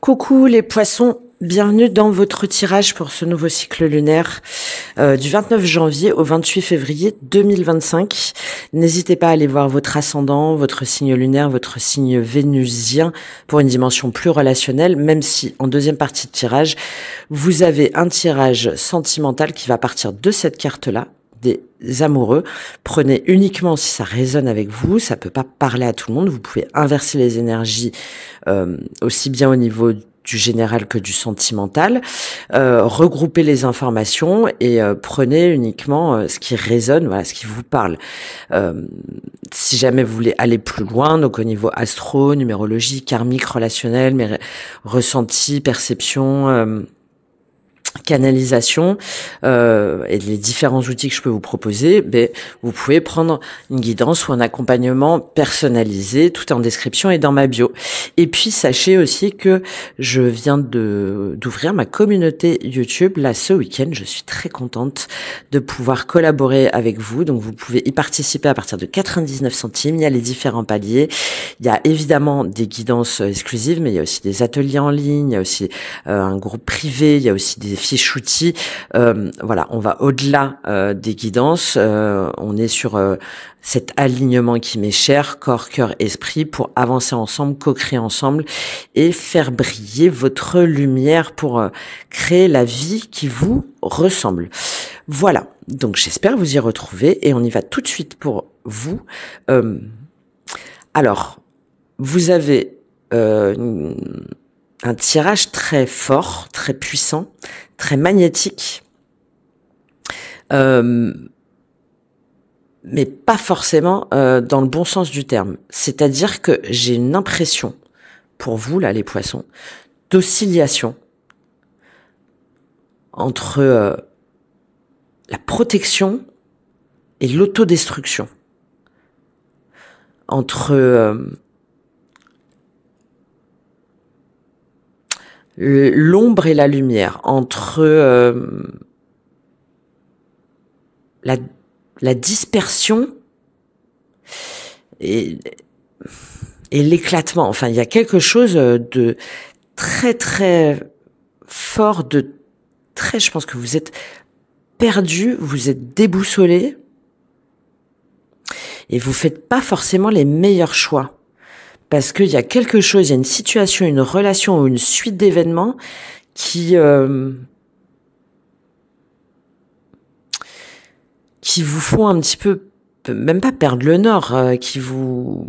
Coucou les poissons, bienvenue dans votre tirage pour ce nouveau cycle lunaire du 29 janvier au 28 février 2025. N'hésitez pas à aller voir votre ascendant, votre signe lunaire, votre signe vénusien pour une dimension plus relationnelle, même si en deuxième partie de tirage, vous avez un tirage sentimental qui va partir de cette carte-là, des amoureux. Prenez uniquement si ça résonne avec vous, ça peut pas parler à tout le monde, vous pouvez inverser les énergies aussi bien au niveau du général que du sentimental, regrouper les informations et prenez uniquement ce qui résonne, voilà, ce qui vous parle. Si jamais vous voulez aller plus loin, donc au niveau astro, numérologie, karmique, relationnel, mais ressenti, perception, canalisation et les différents outils que je peux vous proposer, vous pouvez prendre une guidance ou un accompagnement personnalisé, tout est en description et dans ma bio. Et puis sachez aussi que je viens d'ouvrir ma communauté YouTube là ce week-end. Je suis très contente de pouvoir collaborer avec vous, donc vous pouvez y participer à partir de 99 centimes. Il y a les différents paliers, il y a évidemment des guidances exclusives, mais il y a aussi des ateliers en ligne, il y a aussi un groupe privé, il y a aussi des fiches outils. Voilà, on va au-delà des guidances. On est sur cet alignement qui m'est cher, corps, cœur, esprit, pour avancer ensemble, co-créer ensemble et faire briller votre lumière pour créer la vie qui vous ressemble. Voilà, donc j'espère vous y retrouver et on y va tout de suite pour vous. Alors, vous avez un tirage très fort, très puissant, très magnétique, mais pas forcément dans le bon sens du terme. C'est-à-dire que j'ai une impression, pour vous là les poissons, d'oscillation entre la protection et l'autodestruction, entre l'ombre et la lumière, entre la dispersion et l'éclatement. Enfin, il y a quelque chose de très très fort, je pense que vous êtes perdu, vous êtes déboussolé et vous faites pas forcément les meilleurs choix. Parce qu'il y a quelque chose, il y a une situation, une relation ou une suite d'événements qui vous font un petit peu, même pas perdre le nord, qui vous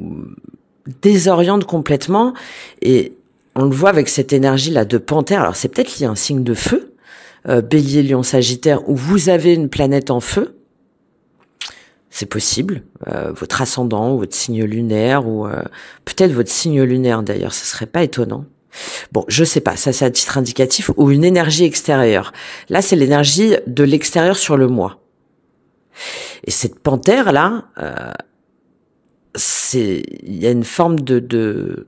désorientent complètement. Et on le voit avec cette énergie-là de panthère. Alors c'est peut-être lié à un signe de feu, Bélier, Lion, Sagittaire, où vous avez une planète en feu. C'est possible, votre ascendant, ou votre signe lunaire, ou peut-être votre signe lunaire d'ailleurs, ce serait pas étonnant. Bon, je sais pas, ça c'est à titre indicatif, ou une énergie extérieure. Là, c'est l'énergie de l'extérieur sur le moi. Et cette panthère-là, il y a une forme de...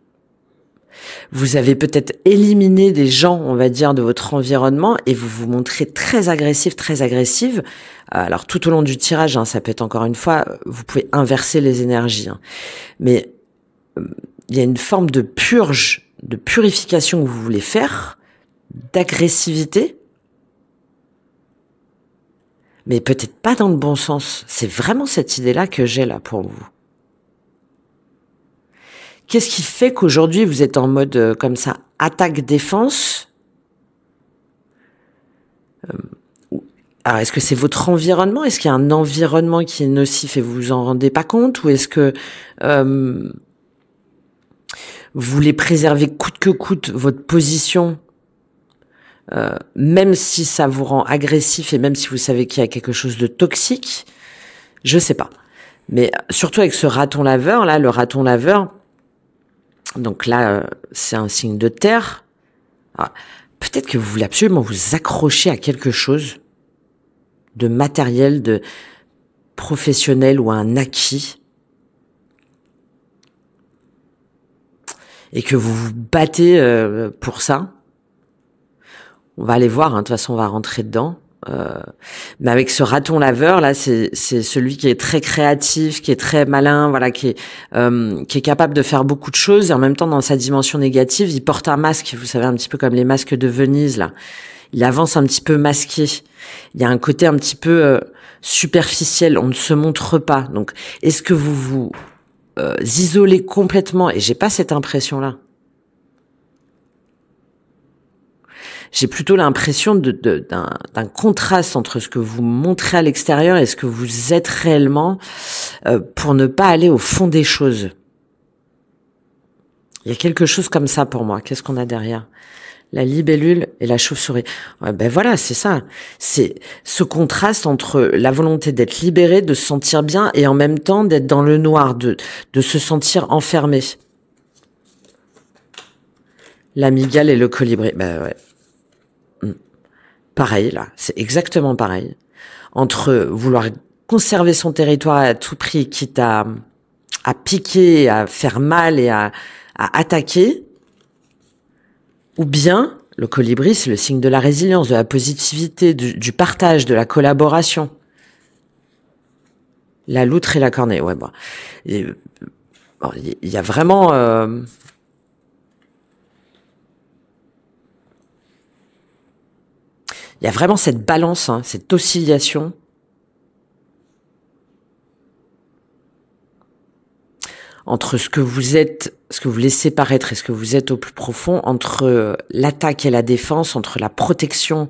Vous avez peut-être éliminé des gens, on va dire, de votre environnement et vous vous montrez très agressif, très agressive. Alors, tout au long du tirage, hein, ça peut être encore une fois, vous pouvez inverser les énergies. Hein. Mais il y a une forme de purge, de purification que vous voulez faire, d'agressivité, mais peut-être pas dans le bon sens. C'est vraiment cette idée-là que j'ai là pour vous. Qu'est-ce qui fait qu'aujourd'hui vous êtes en mode comme ça, attaque-défense? Alors est-ce que c'est votre environnement? Est-ce qu'il y a un environnement qui est nocif et vous vous en rendez pas compte? Ou est-ce que vous voulez préserver coûte que coûte votre position, même si ça vous rend agressif et même si vous savez qu'il y a quelque chose de toxique? Je sais pas. Mais surtout avec ce raton laveur, là, le raton laveur, donc là, c'est un signe de terre. Peut-être que vous voulez absolument vous accrocher à quelque chose de matériel, de professionnel ou à un acquis. Et que vous vous battez pour ça. On va aller voir, hein, de toute façon, on va rentrer dedans. Mais avec ce raton laveur là, c'est celui qui est très créatif, qui est très malin, voilà, qui est capable de faire beaucoup de choses et en même temps dans sa dimension négative, il porte un masque, vous savez, un petit peu comme les masques de Venise là. Il avance un petit peu masqué. Il y a un côté un petit peu superficiel, on ne se montre pas. Donc est-ce que vous vous isolez complètement? Et j'ai pas cette impression là. J'ai plutôt l'impression d'un contraste entre ce que vous montrez à l'extérieur et ce que vous êtes réellement, pour ne pas aller au fond des choses. Il y a quelque chose comme ça pour moi. Qu'est-ce qu'on a derrière? La libellule et la chauve-souris. Ouais, ben voilà, c'est ça. C'est ce contraste entre la volonté d'être libéré, de se sentir bien et en même temps d'être dans le noir, de se sentir enfermé. La mygale et le colibri. Ben ouais. Pareil, là, c'est exactement pareil. Entre vouloir conserver son territoire à tout prix, quitte à piquer, à faire mal et à attaquer, ou bien, le colibri, c'est le signe de la résilience, de la positivité, du partage, de la collaboration. La loutre et la corneille, ouais, bon. Il y a vraiment... il y a vraiment cette balance, hein, cette oscillation entre ce que vous êtes, ce que vous laissez paraître et ce que vous êtes au plus profond, entre l'attaque et la défense, entre la protection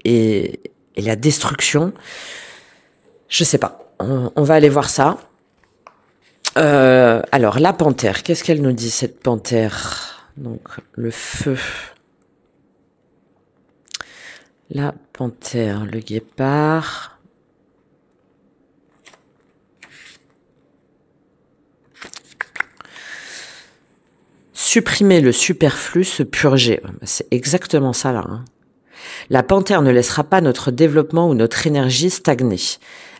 et la destruction. Je sais pas. On va aller voir ça. Alors, la panthère, qu'est-ce qu'elle nous dit, cette panthère? Donc, le feu. La panthère, le guépard. Supprimer le superflu, se purger. C'est exactement ça là. Hein. La panthère ne laissera pas notre développement ou notre énergie stagner.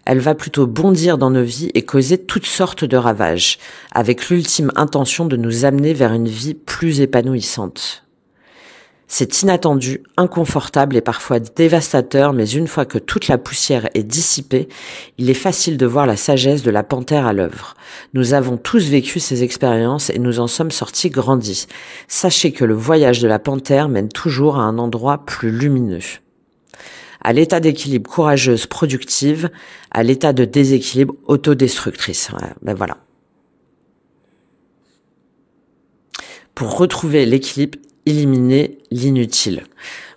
Elle va plutôt bondir dans nos vies et causer toutes sortes de ravages, avec l'ultime intention de nous amener vers une vie plus épanouissante. C'est inattendu, inconfortable et parfois dévastateur, mais une fois que toute la poussière est dissipée, il est facile de voir la sagesse de la panthère à l'œuvre. Nous avons tous vécu ces expériences et nous en sommes sortis grandis. Sachez que le voyage de la panthère mène toujours à un endroit plus lumineux. À l'état d'équilibre courageuse, productive, à l'état de déséquilibre autodestructrice. Ouais, ben voilà. Pour retrouver l'équilibre, éliminer l'inutile.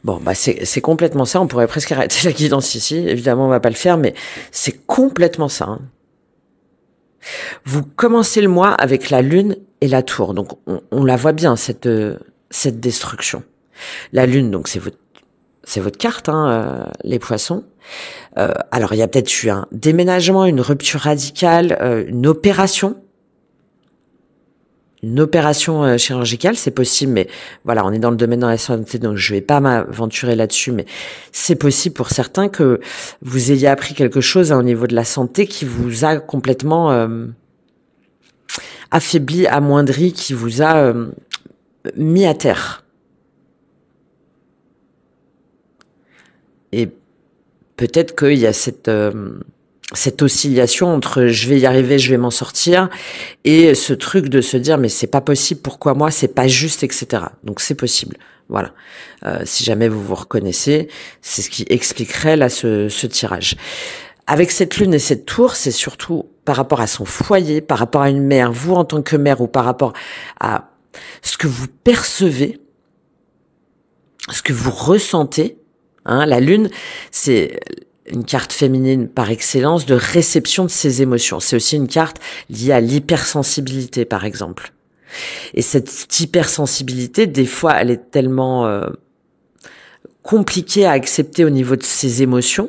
Bon, bah c'est complètement ça. On pourrait presque arrêter la guidance ici. Évidemment, on va pas le faire, mais c'est complètement ça. Hein. Vous commencez le mois avec la lune et la tour. Donc, on la voit bien, cette destruction. La lune, donc c'est votre carte, hein, les poissons. Alors, il y a peut-être eu un déménagement, une rupture radicale, une opération. Une opération chirurgicale, c'est possible, mais voilà, on est dans le domaine de la santé, donc je vais pas m'aventurer là-dessus, mais c'est possible pour certains que vous ayez appris quelque chose au niveau de la santé qui vous a complètement affaibli, amoindri, qui vous a mis à terre. Et peut-être qu'il y a cette oscillation entre je vais y arriver, je vais m'en sortir, et ce truc de se dire mais c'est pas possible, pourquoi moi, c'est pas juste, etc. Donc c'est possible. Voilà. Si jamais vous vous reconnaissez, c'est ce qui expliquerait là ce tirage. Avec cette lune et cette tour, c'est surtout par rapport à son foyer, par rapport à une mère, vous en tant que mère, ou par rapport à ce que vous percevez, ce que vous ressentez. Hein, la lune, c'est une carte féminine par excellence de réception de ses émotions. C'est aussi une carte liée à l'hypersensibilité, par exemple. Et cette hypersensibilité, des fois, elle est tellement compliquée à accepter au niveau de ses émotions,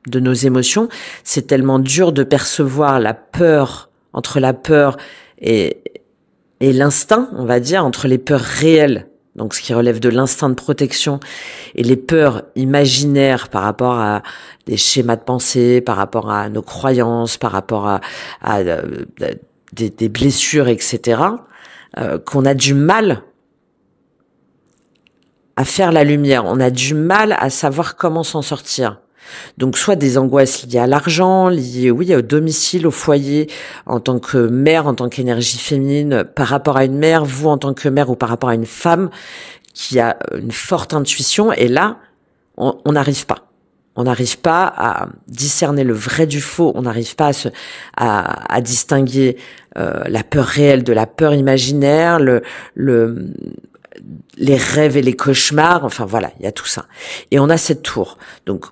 de nos émotions. C'est tellement dur de percevoir la peur, entre la peur et l'instinct, on va dire, entre les peurs réelles, donc ce qui relève de l'instinct de protection, et les peurs imaginaires par rapport à des schémas de pensée, par rapport à nos croyances, par rapport à des blessures, etc., qu'on a du mal à faire la lumière. On a du mal à savoir comment s'en sortir. Donc, soit des angoisses liées à l'argent, liées, oui, au domicile, au foyer, en tant que mère, en tant qu'énergie féminine, par rapport à une mère, vous en tant que mère ou par rapport à une femme qui a une forte intuition. Et là, on n'arrive pas. On n'arrive pas à discerner le vrai du faux. On n'arrive pas à distinguer la peur réelle de la peur imaginaire, les rêves et les cauchemars. Enfin voilà, il y a tout ça. Et on a cette tour. Donc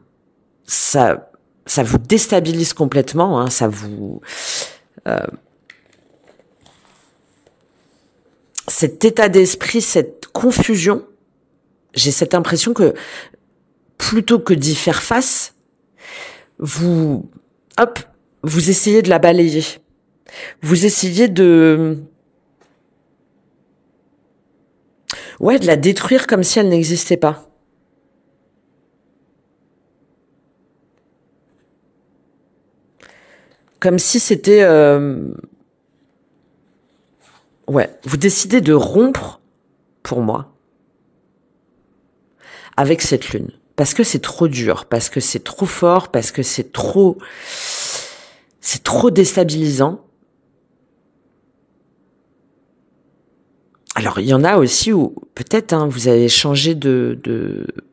ça vous déstabilise complètement. Hein, ça vous cet état d'esprit, cette confusion. J'ai cette impression que plutôt que d'y faire face, vous essayez de la balayer. Vous essayez de la détruire comme si elle n'existait pas. Comme si c'était vous décidez de rompre, pour moi, avec cette lune. Parce que c'est trop dur, parce que c'est trop fort, parce que c'est trop déstabilisant. Alors, il y en a aussi où, peut-être, vous avez changé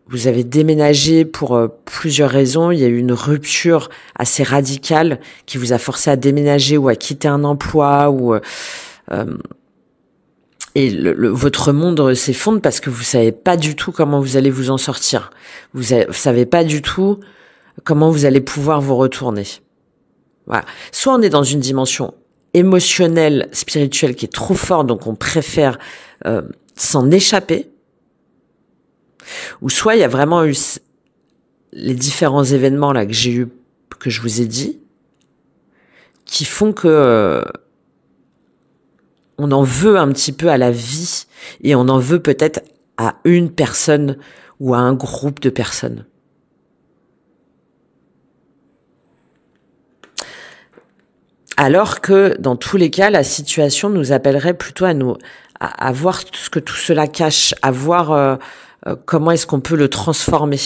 vous avez déménagé pour plusieurs raisons. Il y a eu une rupture assez radicale qui vous a forcé à déménager ou à quitter un emploi et votre monde s'effondre parce que vous savez pas du tout comment vous allez vous en sortir. Vous savez pas du tout comment vous allez pouvoir vous retourner. Voilà. Soit on est dans une dimension émotionnelle, spirituelle qui est trop forte, donc on préfère s'en échapper. Ou soit il y a vraiment eu les différents événements là que je vous ai dit, qui font que on en veut un petit peu à la vie et on en veut peut-être à une personne ou à un groupe de personnes. Alors que dans tous les cas, la situation nous appellerait plutôt à voir ce que tout cela cache, à voir comment est-ce qu'on peut le transformer.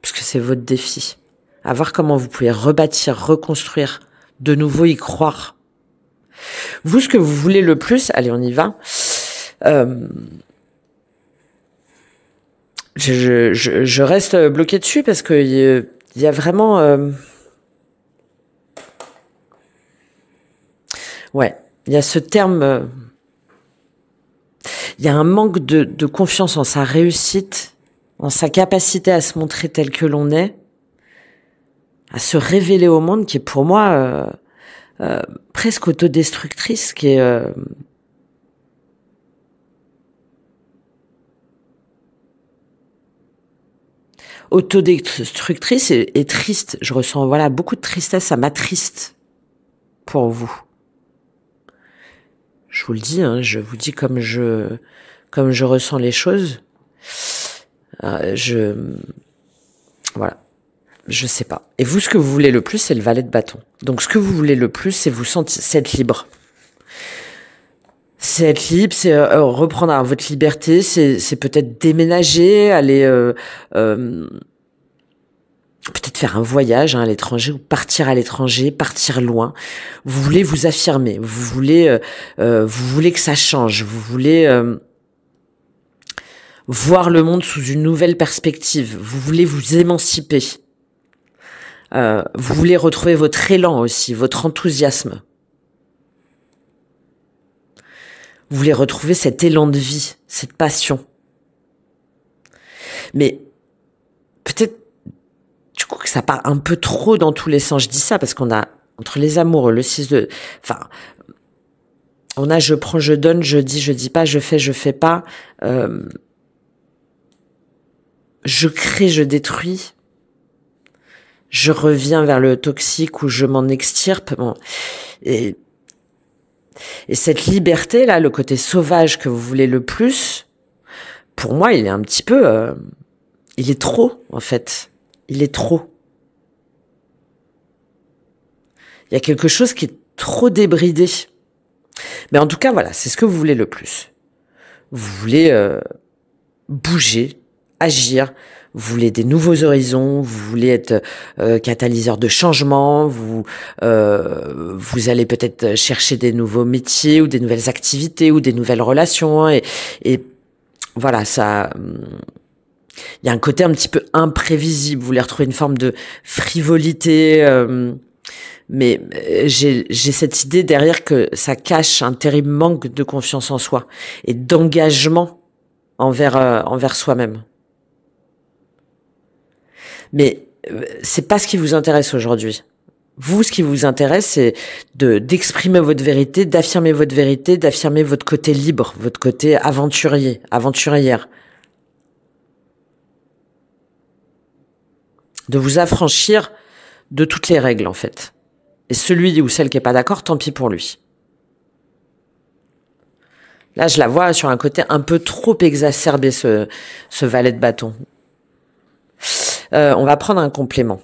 Parce que c'est votre défi. À voir comment vous pouvez rebâtir, reconstruire, de nouveau y croire. Vous, ce que vous voulez le plus, allez, on y va. Je reste bloquée dessus parce que il y a vraiment, il y a ce terme, il y a un manque de confiance en sa réussite, en sa capacité à se montrer tel que l'on est, à se révéler au monde, qui est pour moi presque autodestructrice, qui est autodestructrice et triste. Je ressens beaucoup de tristesse, ça m'attriste pour vous. Je vous le dis, je vous dis comme je ressens les choses. Je sais pas. Et vous, ce que vous voulez le plus, c'est le valet de bâton. Donc, ce que vous voulez le plus, c'est c'est être libre. C'est être libre, c'est reprendre votre liberté, c'est peut-être déménager, aller peut-être faire un voyage à l'étranger ou partir à l'étranger, partir loin. Vous voulez vous affirmer, vous voulez que ça change, vous voulez voir le monde sous une nouvelle perspective, vous voulez vous émanciper. Vous voulez retrouver votre élan aussi, votre enthousiasme. Vous voulez retrouver cet élan de vie, cette passion. Mais peut-être du coup que ça part un peu trop dans tous les sens. Je dis ça parce qu'on a, entre les amoureux, le 6 de... Enfin, on a je prends, je donne, je dis pas, je fais pas. Je crée, je détruis. Je reviens vers le toxique ou je m'en extirpe. Bon. Et cette liberté là, le côté sauvage que vous voulez le plus, pour moi, il est un petit peu, il est trop en fait. Il est trop. Il y a quelque chose qui est trop débridé. Mais en tout cas, voilà, c'est ce que vous voulez le plus. Vous voulez bouger, agir. Vous voulez des nouveaux horizons, vous voulez être catalyseur de changement, vous allez peut-être chercher des nouveaux métiers ou des nouvelles activités ou des nouvelles relations et voilà, ça il y a un côté un petit peu imprévisible, vous voulez retrouver une forme de frivolité mais j'ai cette idée derrière que ça cache un terrible manque de confiance en soi et d'engagement envers soi-même. Mais c'est pas ce qui vous intéresse aujourd'hui. Vous, ce qui vous intéresse, c'est d'exprimer votre vérité, d'affirmer votre côté libre, votre côté aventurier, aventurière. De vous affranchir de toutes les règles, en fait. Et celui ou celle qui est pas d'accord, tant pis pour lui. Là, je la vois sur un côté un peu trop exacerbé, ce valet de bâton. On va prendre un complément.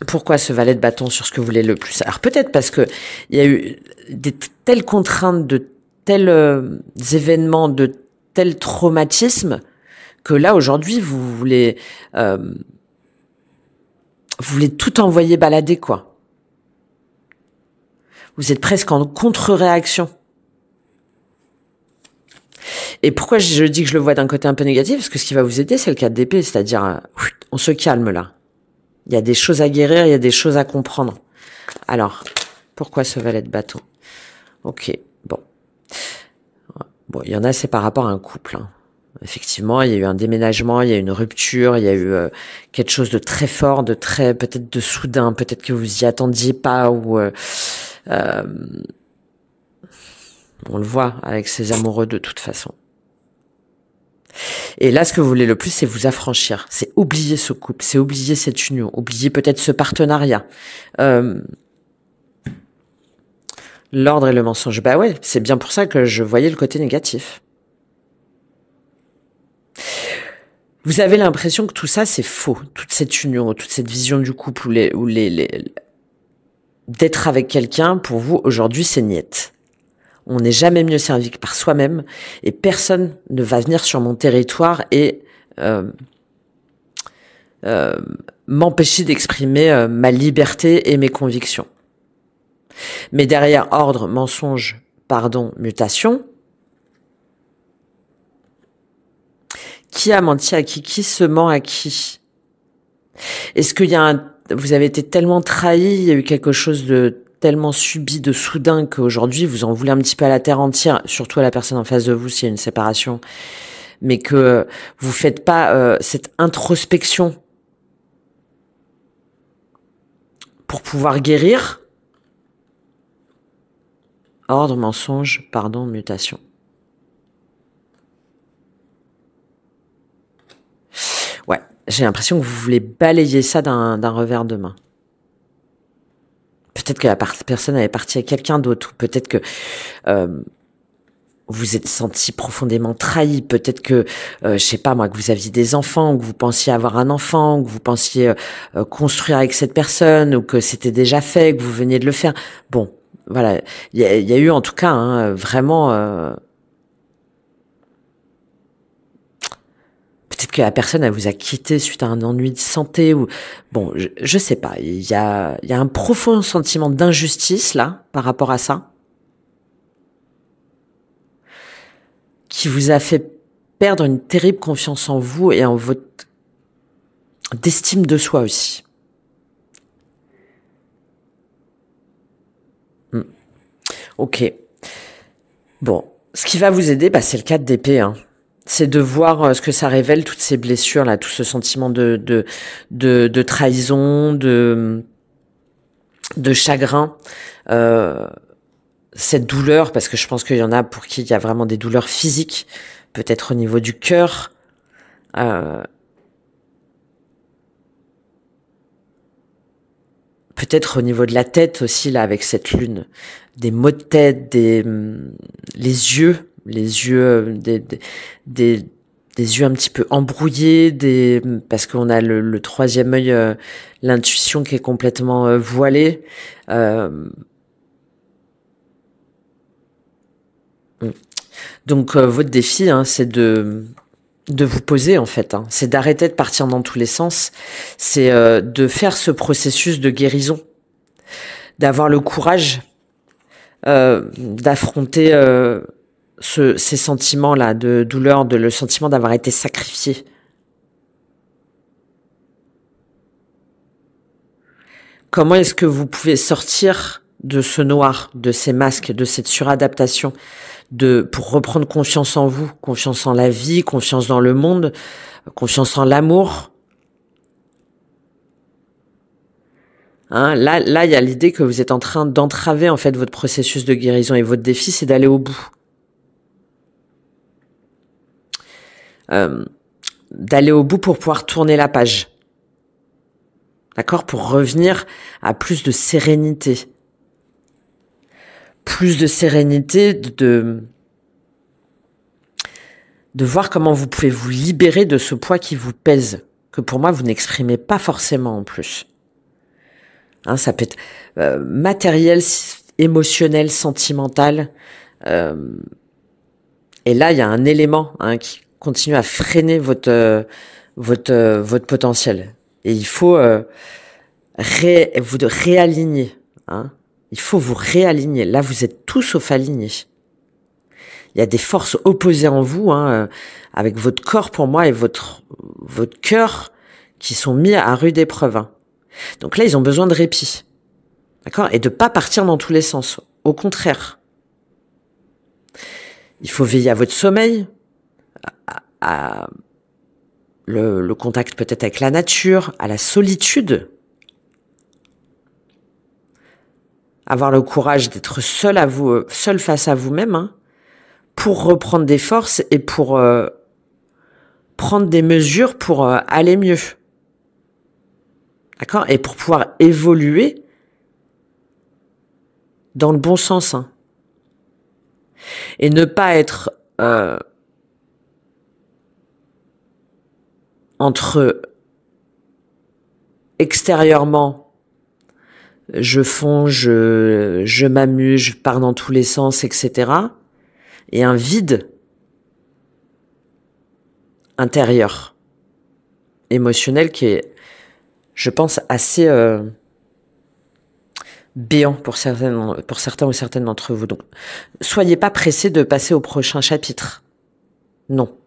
Pourquoi ce valet de bâton sur ce que vous voulez le plus? Alors peut-être parce que il y a eu telles contraintes, de tels événements, de tels traumatismes que là aujourd'hui vous voulez tout envoyer balader, quoi. Vous êtes presque en contre-réaction. Et pourquoi je dis que je le vois d'un côté un peu négatif? Parce que ce qui va vous aider, c'est le 4 d'épée, c'est-à-dire on se calme là. Il y a des choses à guérir, il y a des choses à comprendre. Alors, pourquoi ce valet de bâton? Ok, bon. Bon, il y en a, c'est par rapport à un couple. Hein. Effectivement, il y a eu un déménagement, il y a eu une rupture, il y a eu quelque chose de très fort, de très, peut-être de soudain, peut-être que vous y attendiez pas, ou on le voit avec ses amoureux de toute façon. Et là, ce que vous voulez le plus, c'est vous affranchir. C'est oublier ce couple, c'est oublier cette union, oublier peut-être ce partenariat. L'ordre et le mensonge. Bah ouais, c'est bien pour ça que je voyais le côté négatif. Vous avez l'impression que tout ça, c'est faux. Toute cette union, toute cette vision du couple d'être avec quelqu'un, pour vous, aujourd'hui, c'est niette. On n'est jamais mieux servi que par soi-même et personne ne va venir sur mon territoire et m'empêcher d'exprimer ma liberté et mes convictions. Mais derrière ordre, mensonge, pardon, mutation, qui a menti à qui se ment à qui? Est-ce qu'il y a vous avez été tellement trahi, il y a eu quelque chose de tellement subi, de soudain, qu'aujourd'hui vous en voulez un petit peu à la terre entière, surtout à la personne en face de vous s'il y a une séparation, mais que vous faites pas cette introspection pour pouvoir guérir? Ordre, mensonge, pardon, mutation. Ouais, j'ai l'impression que vous voulez balayer ça d'un revers de main. Peut-être que la personne est partie avec quelqu'un d'autre, ou peut-être que vous êtes senti profondément trahi, peut-être que, je sais pas moi, que vous aviez des enfants, ou que vous pensiez avoir un enfant, ou que vous pensiez construire avec cette personne, ou que c'était déjà fait, que vous veniez de le faire. Bon, voilà, il y a eu en tout cas hein, vraiment... peut-être que la personne elle vous a quitté suite à un ennui de santé ou bon, je sais pas. Il y a un profond sentiment d'injustice là par rapport à ça, qui vous a fait perdre une terrible confiance en vous et en votre d'estime de soi aussi. Ok. Bon, ce qui va vous aider, c'est le 4 d'épée. Hein. C'est de voir ce que ça révèle, toutes ces blessures là, tout ce sentiment de trahison, de chagrin, cette douleur, parce que je pense qu'il y en a pour qui il y a vraiment des douleurs physiques, peut-être au niveau du cœur. Peut-être au niveau de la tête aussi, là, avec cette lune. Des maux de tête, les yeux, des yeux un petit peu embrouillés, parce qu'on a le troisième œil, l'intuition qui est complètement voilée. Donc votre défi, hein, c'est de de vous poser en fait, hein. C'est d'arrêter de partir dans tous les sens. C'est de faire ce processus de guérison, d'avoir le courage d'affronter ces sentiments-là de douleur, le sentiment d'avoir été sacrifié. Comment est-ce que vous pouvez sortir de ce noir, de ces masques, de cette suradaptation, pour reprendre confiance en vous, confiance en la vie, confiance dans le monde, confiance en l'amour. Hein, là, il y a l'idée que vous êtes en train d'entraver en fait votre processus de guérison et votre défi, c'est d'aller au bout. D'aller au bout pour pouvoir tourner la page. D'accord? Pour revenir à plus de sérénité. Plus de sérénité, de voir comment vous pouvez vous libérer de ce poids qui vous pèse, que pour moi vous n'exprimez pas forcément en plus. Hein, ça peut être matériel, émotionnel, sentimental. Et là, il y a un élément qui continue à freiner votre potentiel. Et il faut vous réaligner. Hein. Il faut vous réaligner. Là, vous êtes tout sauf alignés. Il y a des forces opposées en vous, avec votre corps pour moi et votre cœur qui sont mis à rude épreuve. Hein. Donc là, ils ont besoin de répit. D'accord? Et de pas partir dans tous les sens. Au contraire. Il faut veiller à votre sommeil, à le contact peut-être avec la nature, à la solitude. Avoir le courage d'être seul face à vous-même, pour reprendre des forces et pour prendre des mesures pour aller mieux. D'accord? Et pour pouvoir évoluer dans le bon sens. Hein. Et ne pas être entre extérieurement, je fonds, je m'amuse, je pars dans tous les sens, etc. Et un vide intérieur, émotionnel qui est, je pense, assez béant pour certains ou certaines d'entre vous. Donc, soyez pas pressés de passer au prochain chapitre. Non.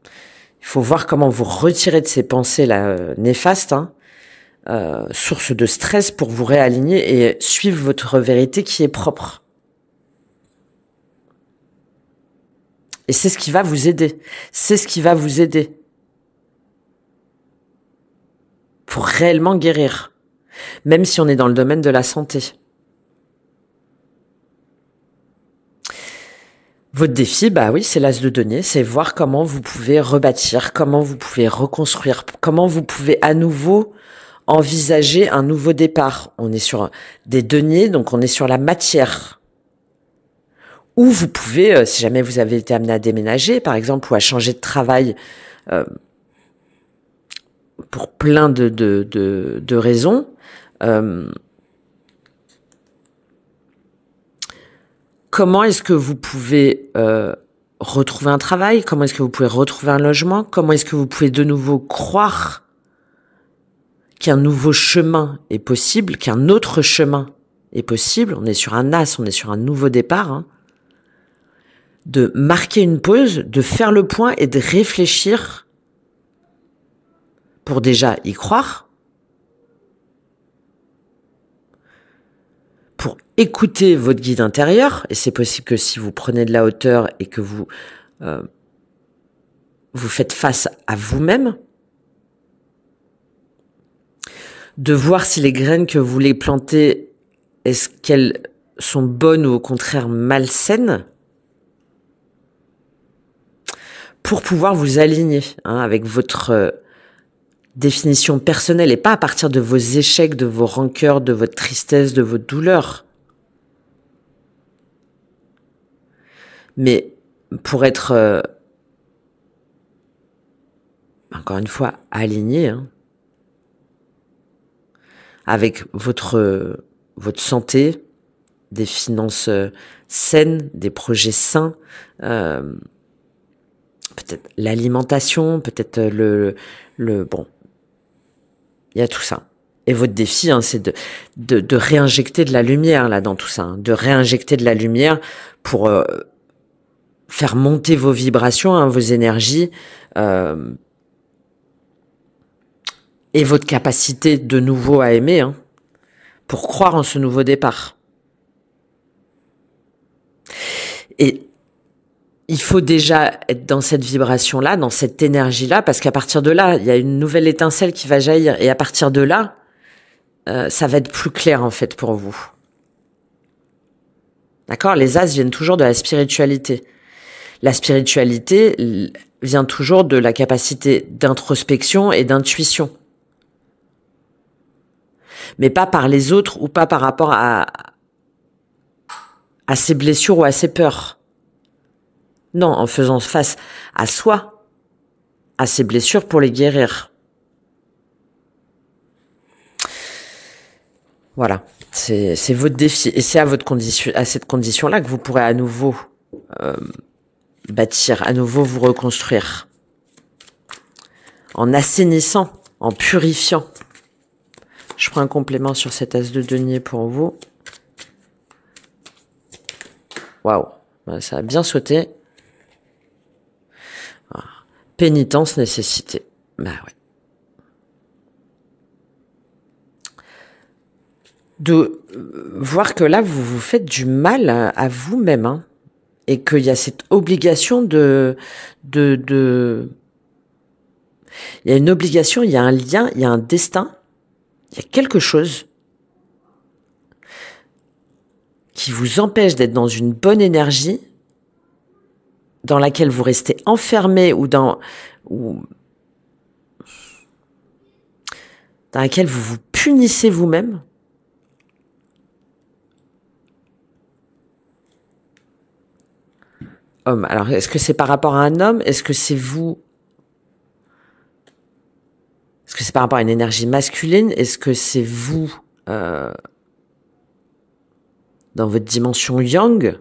Il faut voir comment vous retirer de ces pensées-là néfastes, source de stress pour vous réaligner et suivre votre vérité qui est propre. Et c'est ce qui va vous aider. C'est ce qui va vous aider pour réellement guérir. Même si on est dans le domaine de la santé. Votre défi, bah oui, c'est l'as de denier, c'est voir comment vous pouvez rebâtir, comment vous pouvez reconstruire, comment vous pouvez à nouveau envisager un nouveau départ. On est sur des deniers, donc on est sur la matière. Ou vous pouvez, si jamais vous avez été amené à déménager, par exemple, ou à changer de travail pour plein de raisons, comment est-ce que vous pouvez retrouver un travail? Comment est-ce que vous pouvez retrouver un logement? Comment est-ce que vous pouvez de nouveau croire qu'un nouveau chemin est possible, qu'un autre chemin est possible? On est sur un as, on est sur un nouveau départ. De marquer une pause, de faire le point et de réfléchir pour déjà y croire, pour écouter votre guide intérieur, et c'est possible que si vous prenez de la hauteur et que vous faites face à vous-même, de voir si les graines que vous voulez planter, est-ce qu'elles sont bonnes ou au contraire malsaines, pour pouvoir vous aligner avec votre définition personnelle et pas à partir de vos échecs, de vos rancœurs, de votre tristesse, de votre douleur. Mais pour être, encore une fois, aligné avec votre santé, des finances saines, des projets sains, peut-être l'alimentation, peut-être bon, il y a tout ça. Et votre défi, hein, c'est de réinjecter de la lumière là dans tout ça, hein, de réinjecter de la lumière pour faire monter vos vibrations, hein, vos énergies, et votre capacité de nouveau à aimer, hein, pour croire en ce nouveau départ. Et il faut déjà être dans cette vibration-là, dans cette énergie-là, parce qu'à partir de là, il y a une nouvelle étincelle qui va jaillir. Et à partir de là, ça va être plus clair en fait pour vous. D'accord ? Les as viennent toujours de la spiritualité. La spiritualité vient toujours de la capacité d'introspection et d'intuition. Mais pas par les autres ou pas par rapport à ses blessures ou à ses peurs. Non, en faisant face à soi, à ses blessures pour les guérir. Voilà, c'est votre défi. Et c'est à cette condition-là que vous pourrez à nouveau bâtir, à nouveau vous reconstruire. En assainissant, en purifiant. Je prends un complément sur cet as de denier pour vous. Waouh, ça a bien sauté. Pénitence, nécessité. Bah ouais. De voir que là, vous vous faites du mal à vous-même, hein, et qu'il y a cette obligation il y a une obligation, il y a un lien, il y a un destin, il y a quelque chose qui vous empêche d'être dans une bonne énergie, dans laquelle vous restez enfermé ou dans laquelle vous vous punissez vous-même. Homme. Alors, est-ce que c'est par rapport à un homme? Est-ce que c'est vous? Est-ce que c'est par rapport à une énergie masculine? Est-ce que c'est vous dans votre dimension yang?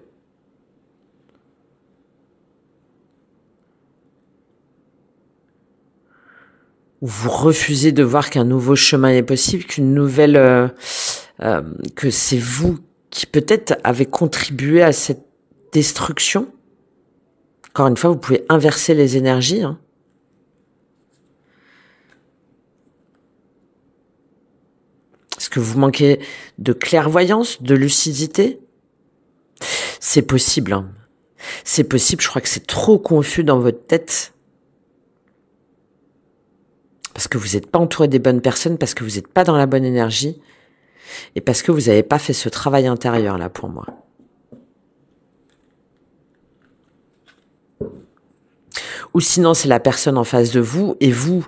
Ou vous refusez de voir qu'un nouveau chemin est possible, qu'une nouvelle... que c'est vous qui peut-être avez contribué à cette destruction? Encore une fois, vous pouvez inverser les énergies, hein. Est-ce que vous manquez de clairvoyance, de lucidité? C'est possible, hein. C'est possible, je crois que c'est trop confus dans votre tête. Parce que vous n'êtes pas entouré des bonnes personnes, parce que vous n'êtes pas dans la bonne énergie, et parce que vous n'avez pas fait ce travail intérieur, là, pour moi. Ou sinon, c'est la personne en face de vous, et vous,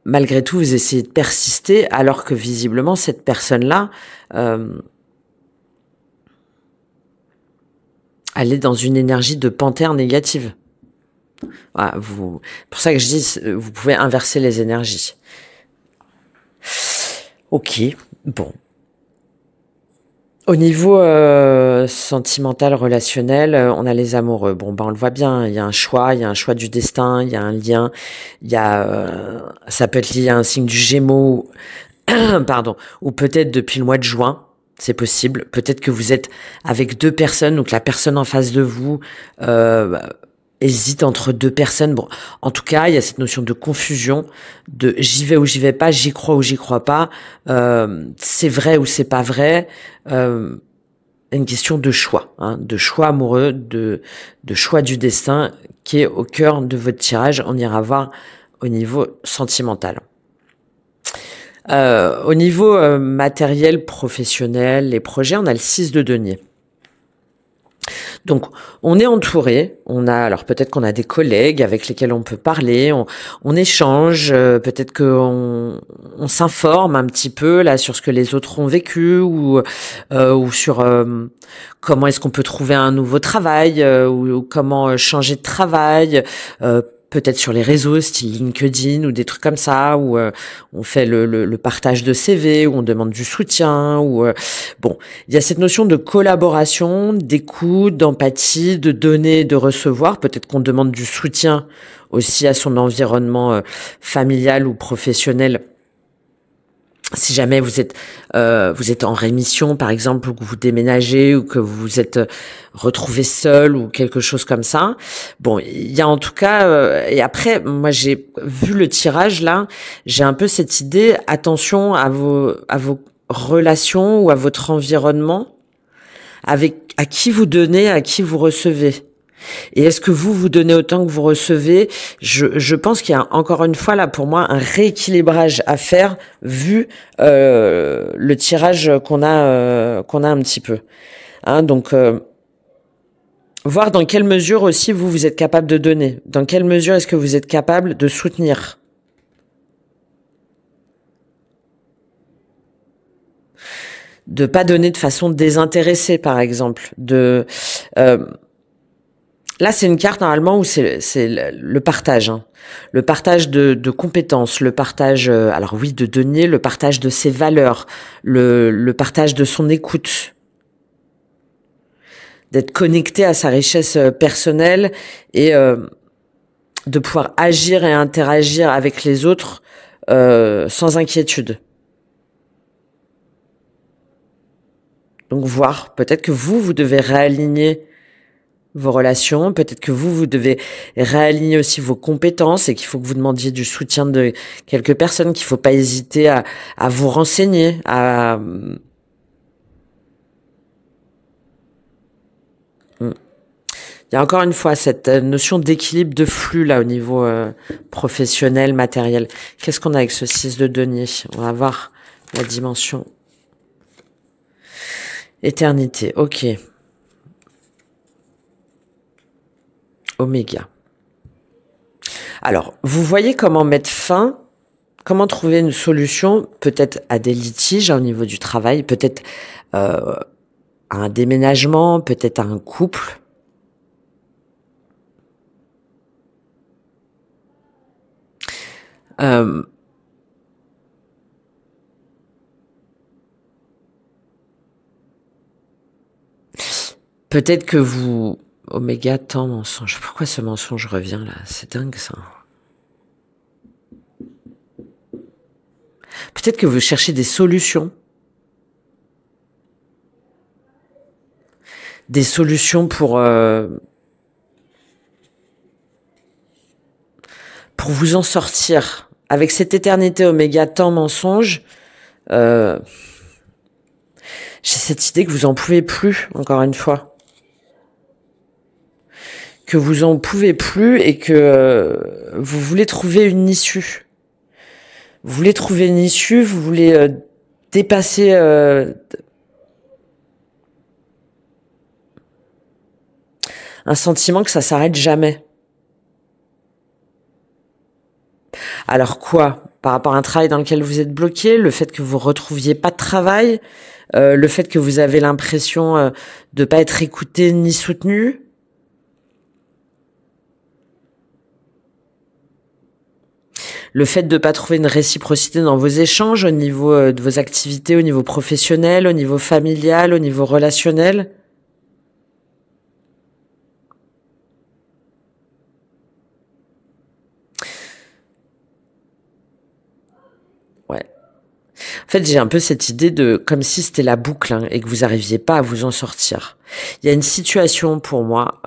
malgré tout, vous essayez de persister, alors que visiblement, cette personne-là, elle est dans une énergie de panthère négative. Voilà, pour ça que je dis, vous pouvez inverser les énergies. Ok, bon. Au niveau sentimental, relationnel, on a les amoureux. Bon, ben on le voit bien, il y a un choix du destin, il y a un lien, il y a, ça peut être lié à un signe du Gémeaux, pardon, ou peut-être depuis le mois de juin, c'est possible. Peut-être que vous êtes avec deux personnes, ou que la personne en face de vous hésite entre deux personnes. Bon, en tout cas, il y a cette notion de confusion, de j'y vais ou j'y vais pas, j'y crois ou j'y crois pas, c'est vrai ou c'est pas vrai. Une question de choix, hein, de choix amoureux, de choix du destin qui est au cœur de votre tirage. On ira voir au niveau sentimental. Au niveau matériel, professionnel, les projets, on a le 6 de denier. Donc, on est entouré, alors peut-être qu'on a des collègues avec lesquels on peut parler, on échange, peut-être qu'on s'informe un petit peu là sur ce que les autres ont vécu ou sur comment est-ce qu'on peut trouver un nouveau travail ou comment changer de travail. peut-être sur les réseaux, style LinkedIn ou des trucs comme ça, où on fait le partage de CV, où on demande du soutien, ou bon, il y a cette notion de collaboration, d'écoute, d'empathie, de donner, de recevoir. Peut-être qu'on demande du soutien aussi à son environnement familial ou professionnel. Si jamais vous êtes en rémission, par exemple, ou que vous déménagez, ou que vous vous êtes retrouvé seul, ou quelque chose comme ça. Bon, il y a en tout cas, et après, moi j'ai vu le tirage là, j'ai un peu cette idée, attention à vos relations ou à votre environnement, avec à qui vous donnez, à qui vous recevez. Et est-ce que vous donnez autant que vous recevez? Je pense qu'il y a encore une fois là pour moi un rééquilibrage à faire vu le tirage qu'on a un petit peu. Hein, donc voir dans quelle mesure aussi vous êtes capable de donner. Dans quelle mesure est-ce que vous êtes capable de soutenir? De pas donner de façon désintéressée, par exemple. Là, c'est une carte normalement où c'est le partage, hein. Le partage de compétences, le partage, alors oui, de donner, le partage de ses valeurs, le partage de son écoute, d'être connecté à sa richesse personnelle et de pouvoir agir et interagir avec les autres sans inquiétude. Donc voir, peut-être que vous devez réaligner vos relations, peut-être que vous devez réaligner aussi vos compétences et qu'il faut que vous demandiez du soutien de quelques personnes, qu'il faut pas hésiter à vous renseigner, Il y a encore une fois cette notion d'équilibre de flux là au niveau professionnel, matériel. Qu'est-ce qu'on a avec ce 6 de denier? On va voir la dimension éternité. Ok. Oméga. Alors, vous voyez comment mettre fin, comment trouver une solution, peut-être à des litiges au niveau du travail, peut-être à un déménagement, peut-être à un couple. Peut-être que vous... Oméga, tant mensonge. Pourquoi ce mensonge revient là? C'est dingue ça. Peut-être que vous cherchez des solutions. Des solutions pour vous en sortir. Avec cette éternité oméga, tant mensonge, j'ai cette idée que vous en pouvez plus, encore une fois. Que vous en pouvez plus et que vous voulez trouver une issue. Vous voulez trouver une issue, vous voulez dépasser un sentiment que ça s'arrête jamais. Alors quoi? Par rapport à un travail dans lequel vous êtes bloqué, le fait que vous retrouviez pas de travail, le fait que vous avez l'impression de pas être écouté ni soutenu. Le fait de pas trouver une réciprocité dans vos échanges au niveau de vos activités, au niveau professionnel, au niveau familial, au niveau relationnel. Ouais. En fait, j'ai un peu cette idée de comme si c'était la boucle hein, et que vous n'arriviez pas à vous en sortir. Il y a une situation pour moi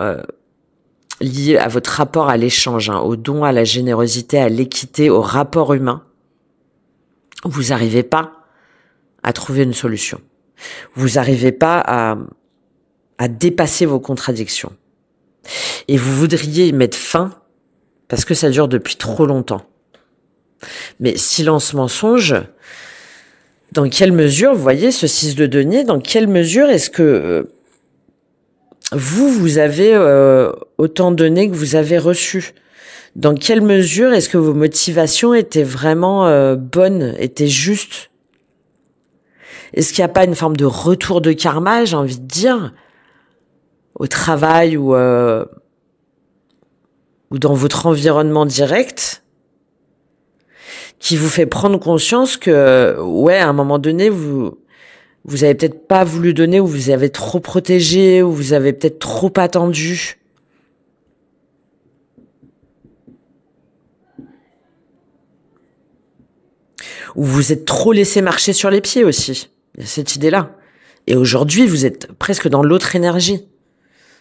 liée à votre rapport à l'échange, hein, au don, à la générosité, à l'équité, au rapport humain. Vous n'arrivez pas à trouver une solution. Vous n'arrivez pas à dépasser vos contradictions. Et vous voudriez y mettre fin parce que ça dure depuis trop longtemps. Mais silence mensonge, dans quelle mesure, vous voyez, ce 6 de denier, dans quelle mesure est-ce que vous avez autant donné que vous avez reçu? Dans quelle mesure est-ce que vos motivations étaient vraiment bonnes, étaient justes? Est-ce qu'il n'y a pas une forme de retour de karma, j'ai envie de dire, au travail ou ou dans votre environnement direct qui vous fait prendre conscience que, ouais, à un moment donné, vous avez peut-être pas voulu donner, ou vous avez trop protégé, ou vous avez peut-être trop attendu. Ou vous êtes trop laissé marcher sur les pieds aussi. Il y a cette idée-là. Et aujourd'hui, vous êtes presque dans l'autre énergie.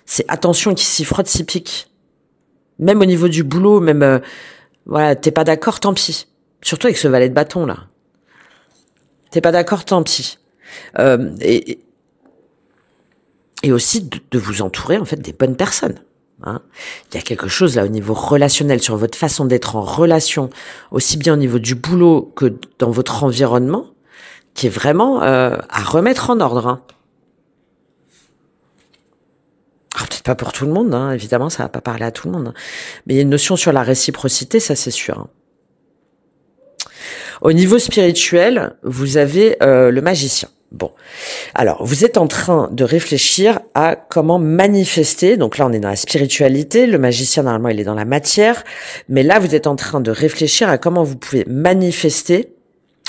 C'est attention qui s'y frotte, s'y pique. Même au niveau du boulot, même, voilà, t'es pas d'accord, tant pis. Surtout avec ce valet de bâton, là. T'es pas d'accord, tant pis. Et aussi de vous entourer, en fait, des bonnes personnes. Hein. Il y a quelque chose, là, au niveau relationnel, sur votre façon d'être en relation, aussi bien au niveau du boulot que dans votre environnement, qui est vraiment à remettre en ordre. Hein. Alors, peut-être pas pour tout le monde, hein, évidemment, ça va pas parler à tout le monde. Hein. Mais il y a une notion sur la réciprocité, ça c'est sûr. Hein. Au niveau spirituel, vous avez le magicien. Bon, alors vous êtes en train de réfléchir à comment manifester. Donc là, on est dans la spiritualité. Le magicien, normalement, il est dans la matière. Mais là, vous êtes en train de réfléchir à comment vous pouvez manifester,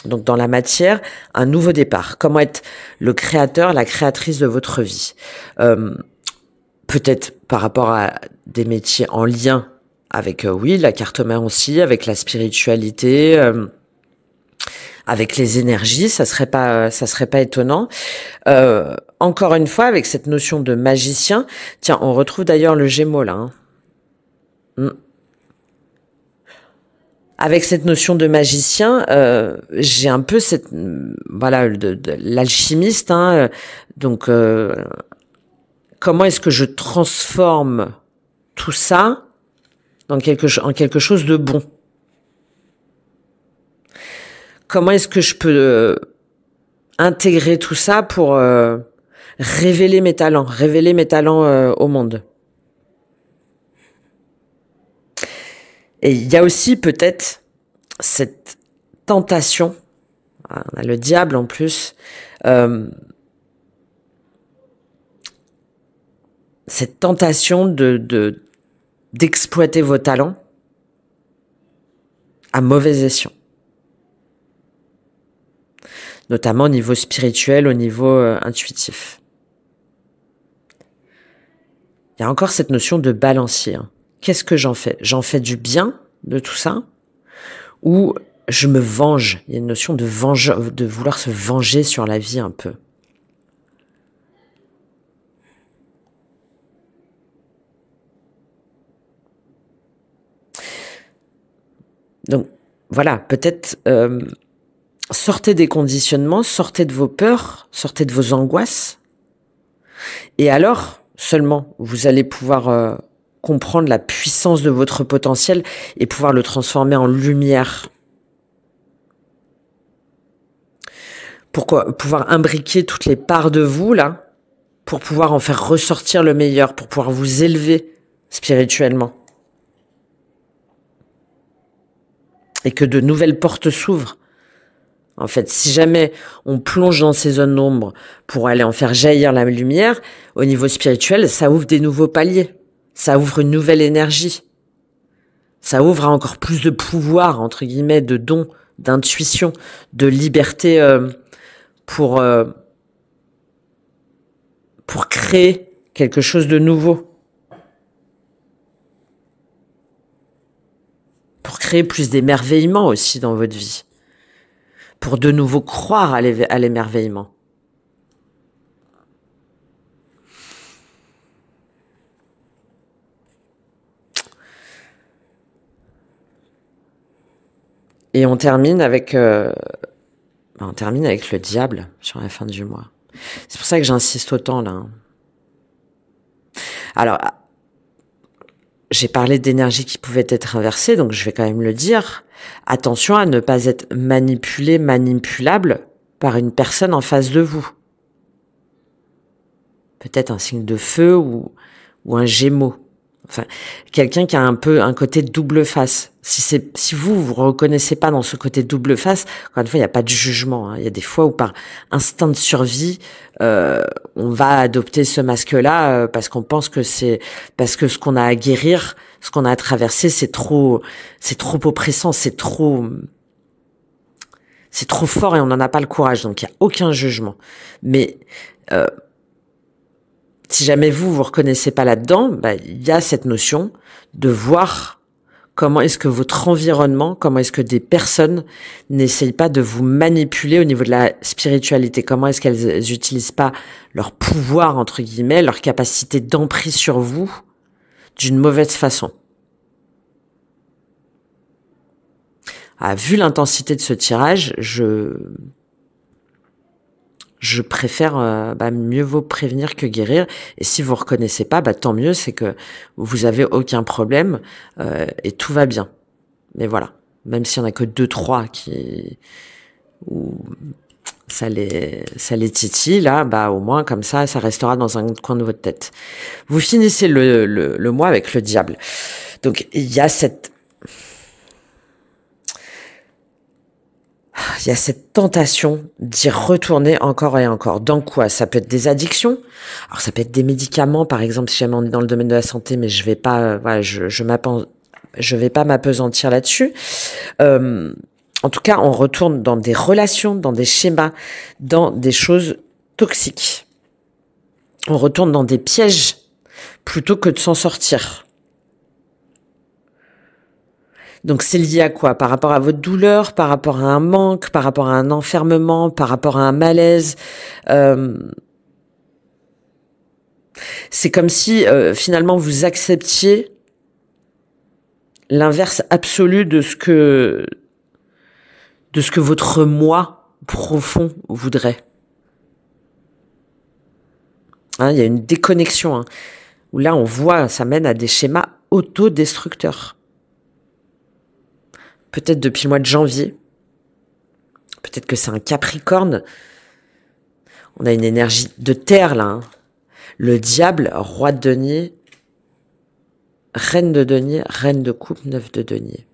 donc dans la matière, un nouveau départ. Comment être le créateur, la créatrice de votre vie. Peut-être par rapport à des métiers en lien avec, oui, la cartomancie, avec la spiritualité, avec les énergies, ça serait pas étonnant. Encore une fois, avec cette notion de magicien, tiens, on retrouve d'ailleurs le Gémeaux là. Hein. Avec cette notion de magicien, j'ai un peu cette, voilà, de l'alchimiste. Hein, donc, comment est-ce que je transforme tout ça en quelque chose de bon? Comment est-ce que je peux intégrer tout ça pour révéler mes talents au monde? Et il y a aussi peut-être cette tentation, on a le diable en plus, cette tentation d'exploiter vos talents à mauvais escient. Notamment au niveau spirituel, au niveau intuitif. Il y a encore cette notion de balancier. Hein. Qu'est-ce que j'en fais? J'en fais du bien de tout ça? Ou je me venge? Il y a une notion de vouloir se venger sur la vie un peu. Donc, voilà, peut-être sortez des conditionnements, sortez de vos peurs, sortez de vos angoisses. Et alors, seulement, vous allez pouvoir comprendre la puissance de votre potentiel et pouvoir le transformer en lumière. Pourquoi? Pouvoir imbriquer toutes les parts de vous, là, pour pouvoir en faire ressortir le meilleur, pour pouvoir vous élever spirituellement. Et que de nouvelles portes s'ouvrent. En fait, si jamais on plonge dans ces zones d'ombre pour aller en faire jaillir la lumière, au niveau spirituel, ça ouvre des nouveaux paliers. Ça ouvre une nouvelle énergie. Ça ouvre à encore plus de pouvoir, entre guillemets, de dons, d'intuition, de liberté pour créer quelque chose de nouveau. Pour créer plus d'émerveillement aussi dans votre vie. Pour de nouveau croire à l'émerveillement. Et on termine avec le diable sur la fin du mois. C'est pour ça que j'insiste autant là. Alors, j'ai parlé d'énergie qui pouvait être inversée, donc je vais quand même le dire. Attention à ne pas être manipulable par une personne en face de vous. Peut-être un signe de feu ou un Gémeaux. Enfin, quelqu'un qui a un peu un côté double face. Si vous reconnaissez pas dans ce côté double face, encore une fois, il n'y a pas de jugement. Hein. Il y a des fois où par instinct de survie, on va adopter ce masque-là parce qu'on pense que parce que ce qu'on a à guérir, ce qu'on a à traverser, c'est trop oppressant, c'est trop fort et on n'en a pas le courage. Donc il y a aucun jugement. Mais si jamais vous reconnaissez pas là-dedans, il y a cette notion de voir comment est-ce que votre environnement, comment est-ce que des personnes n'essayent pas de vous manipuler au niveau de la spiritualité, comment est-ce qu'elles n'utilisent pas leur pouvoir, entre guillemets, leur capacité d'emprise sur vous d'une mauvaise façon. Vu l'intensité de ce tirage, je préfère mieux vaut prévenir que guérir. Et si vous reconnaissez pas, tant mieux, c'est que vous avez aucun problème et tout va bien. Mais voilà, même s'il y en a que 2-3 où ça les titille, là, au moins comme ça restera dans un coin de votre tête. Vous finissez le mois avec le diable. Donc il y a cette tentation d'y retourner encore et encore. Dans quoi? Ça peut être des addictions. Alors ça peut être des médicaments, par exemple, si jamais on est dans le domaine de la santé, mais je vais pas, je vais pas m'apesantir là-dessus. En tout cas, on retourne dans des relations, dans des schémas, dans des choses toxiques. On retourne dans des pièges plutôt que de s'en sortir. Donc c'est lié à quoi? Par rapport à votre douleur, par rapport à un manque, par rapport à un enfermement, par rapport à un malaise. C'est comme si finalement vous acceptiez l'inverse absolu de ce que votre moi profond voudrait. Il y a une déconnexion où là on voit, ça mène à des schémas autodestructeurs. Peut-être depuis le mois de janvier. Peut-être que c'est un Capricorne. On a une énergie de terre, là. Le diable, roi de denier, reine de denier, reine de coupe, 9 de denier.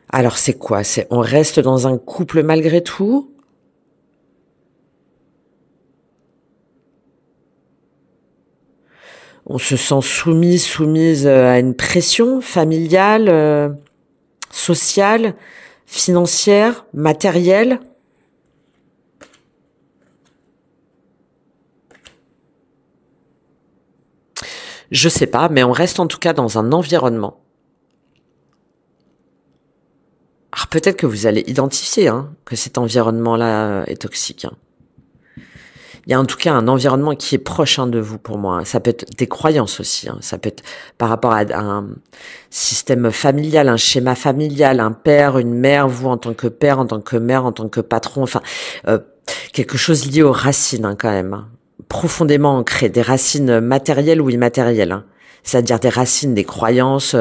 Alors, c'est quoi? On reste dans un couple malgré tout? On se sent soumise à une pression familiale, sociale, financière, matérielle. Je sais pas, mais on reste en tout cas dans un environnement. Alors peut-être que vous allez identifier que cet environnement-là est toxique. Il y a en tout cas un environnement qui est proche de vous pour moi. Ça peut être des croyances aussi. Ça peut être par rapport à un système familial, un schéma familial, un père, une mère, vous en tant que père, en tant que mère, en tant que patron. Enfin, quelque chose lié aux racines quand même. Profondément ancré, des racines matérielles ou immatérielles. C'est-à-dire des racines, des croyances,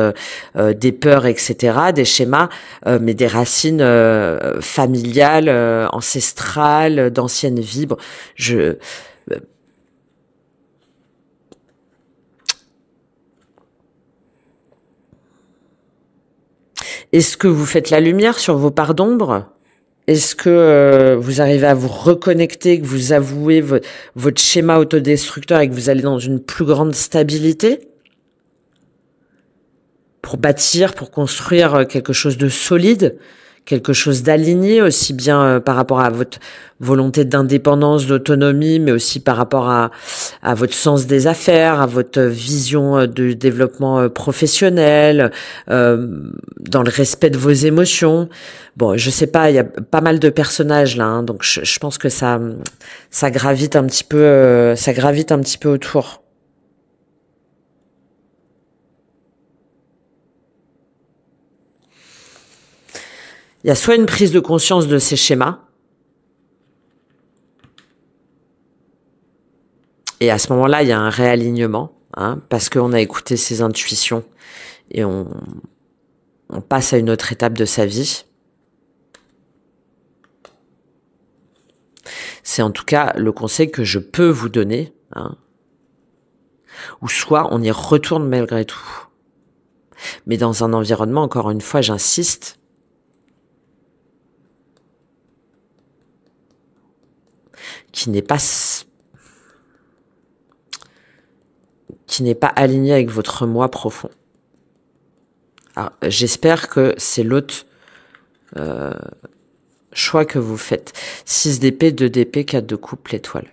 des peurs, etc., des schémas, mais des racines familiales, ancestrales, d'anciennes vies. Bon, Est-ce que vous faites la lumière sur vos parts d'ombre? Est-ce que vous arrivez à vous reconnecter, que vous avouez votre schéma autodestructeur et que vous allez dans une plus grande stabilité? Pour bâtir, pour construire quelque chose de solide, quelque chose d'aligné, aussi bien par rapport à votre volonté d'indépendance, d'autonomie, mais aussi par rapport à votre sens des affaires, à votre vision de développement professionnel, dans le respect de vos émotions. Bon, je sais pas, il y a pas mal de personnages là, donc je pense que ça gravite un petit peu autour. Il y a soit une prise de conscience de ces schémas, et à ce moment-là, il y a un réalignement, parce qu'on a écouté ses intuitions, et on passe à une autre étape de sa vie. C'est en tout cas le conseil que je peux vous donner. ou soit on y retourne malgré tout. Mais dans un environnement, encore une fois, j'insiste, qui n'est pas aligné avec votre moi profond. Alors, j'espère que c'est l'autre choix que vous faites. 6 d'épée, 2 d'épée, 4 de coupe, l'étoile.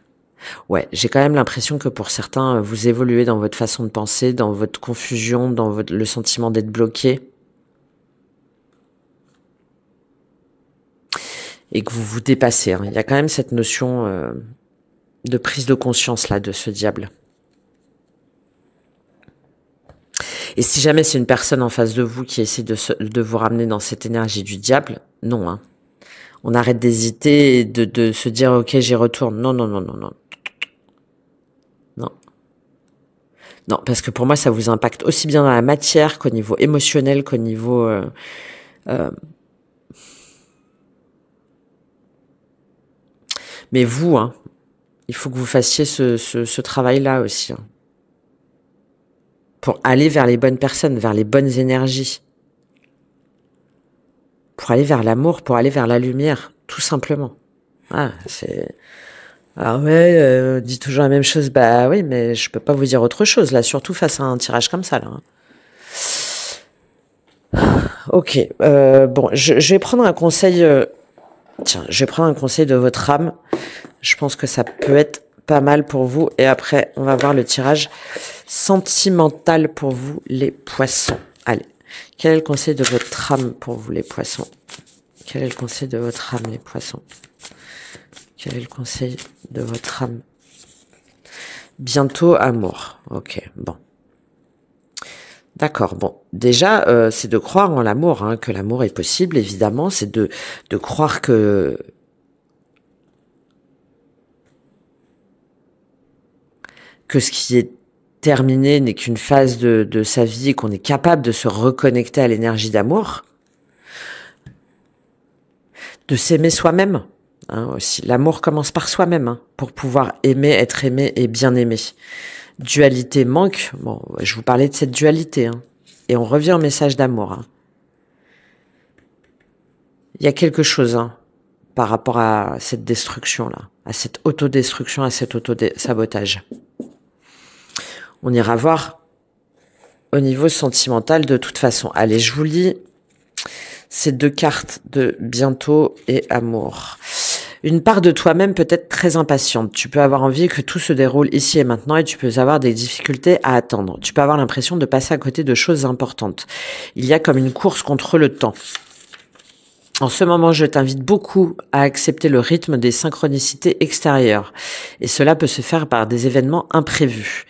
Ouais, j'ai quand même l'impression que pour certains, vous évoluez dans votre façon de penser, dans votre confusion, dans le sentiment d'être bloqué. Et que vous vous dépassez. Hein. Il y a quand même cette notion de prise de conscience là de ce diable. Et si jamais c'est une personne en face de vous qui essaie de vous ramener dans cette énergie du diable, non. Hein. On arrête d'hésiter et de se dire ok j'y retourne. Non, non, non, non, non. Non. Non, parce que pour moi ça vous impacte aussi bien dans la matière qu'au niveau émotionnel, qu'au niveau... Mais vous, hein, il faut que vous fassiez ce travail-là aussi. Hein, pour aller vers les bonnes personnes, vers les bonnes énergies. Pour aller vers l'amour, pour aller vers la lumière, tout simplement. Ah, c'est... Ah ouais, dit toujours la même chose. Bah oui, mais je peux pas vous dire autre chose, là, surtout face à un tirage comme ça, là. Ok, bon, je vais prendre un conseil... Tiens, je vais prendre un conseil de votre âme. Je pense que ça peut être pas mal pour vous. Et après, on va voir le tirage sentimental pour vous, les poissons. Allez, quel est le conseil de votre âme pour vous, les poissons? Quel est le conseil de votre âme, les poissons? Quel est le conseil de votre âme? Bientôt amour. Ok, bon. D'accord, bon. Déjà, c'est de croire en l'amour, hein, que l'amour est possible, évidemment. C'est de croire que... ce qui est terminé n'est qu'une phase de sa vie et qu'on est capable de se reconnecter à l'énergie d'amour. De s'aimer soi-même, hein, aussi. L'amour commence par soi-même, hein, pour pouvoir aimer, être aimé et bien aimé. Dualité manque. Bon, je vous parlais de cette dualité, hein. Et on revient au message d'amour. Hein. Il y a quelque chose, hein, par rapport à cette destruction-là, à cette autodestruction, à cet auto-sabotage. On ira voir au niveau sentimental de toute façon. Allez, je vous lis ces 2 cartes de bientôt et amour. Une part de toi-même peut être très impatiente. Tu peux avoir envie que tout se déroule ici et maintenant et tu peux avoir des difficultés à attendre. Tu peux avoir l'impression de passer à côté de choses importantes. Il y a comme une course contre le temps. En ce moment, je t'invite beaucoup à accepter le rythme des synchronicités extérieures. Et cela peut se faire par des événements imprévus.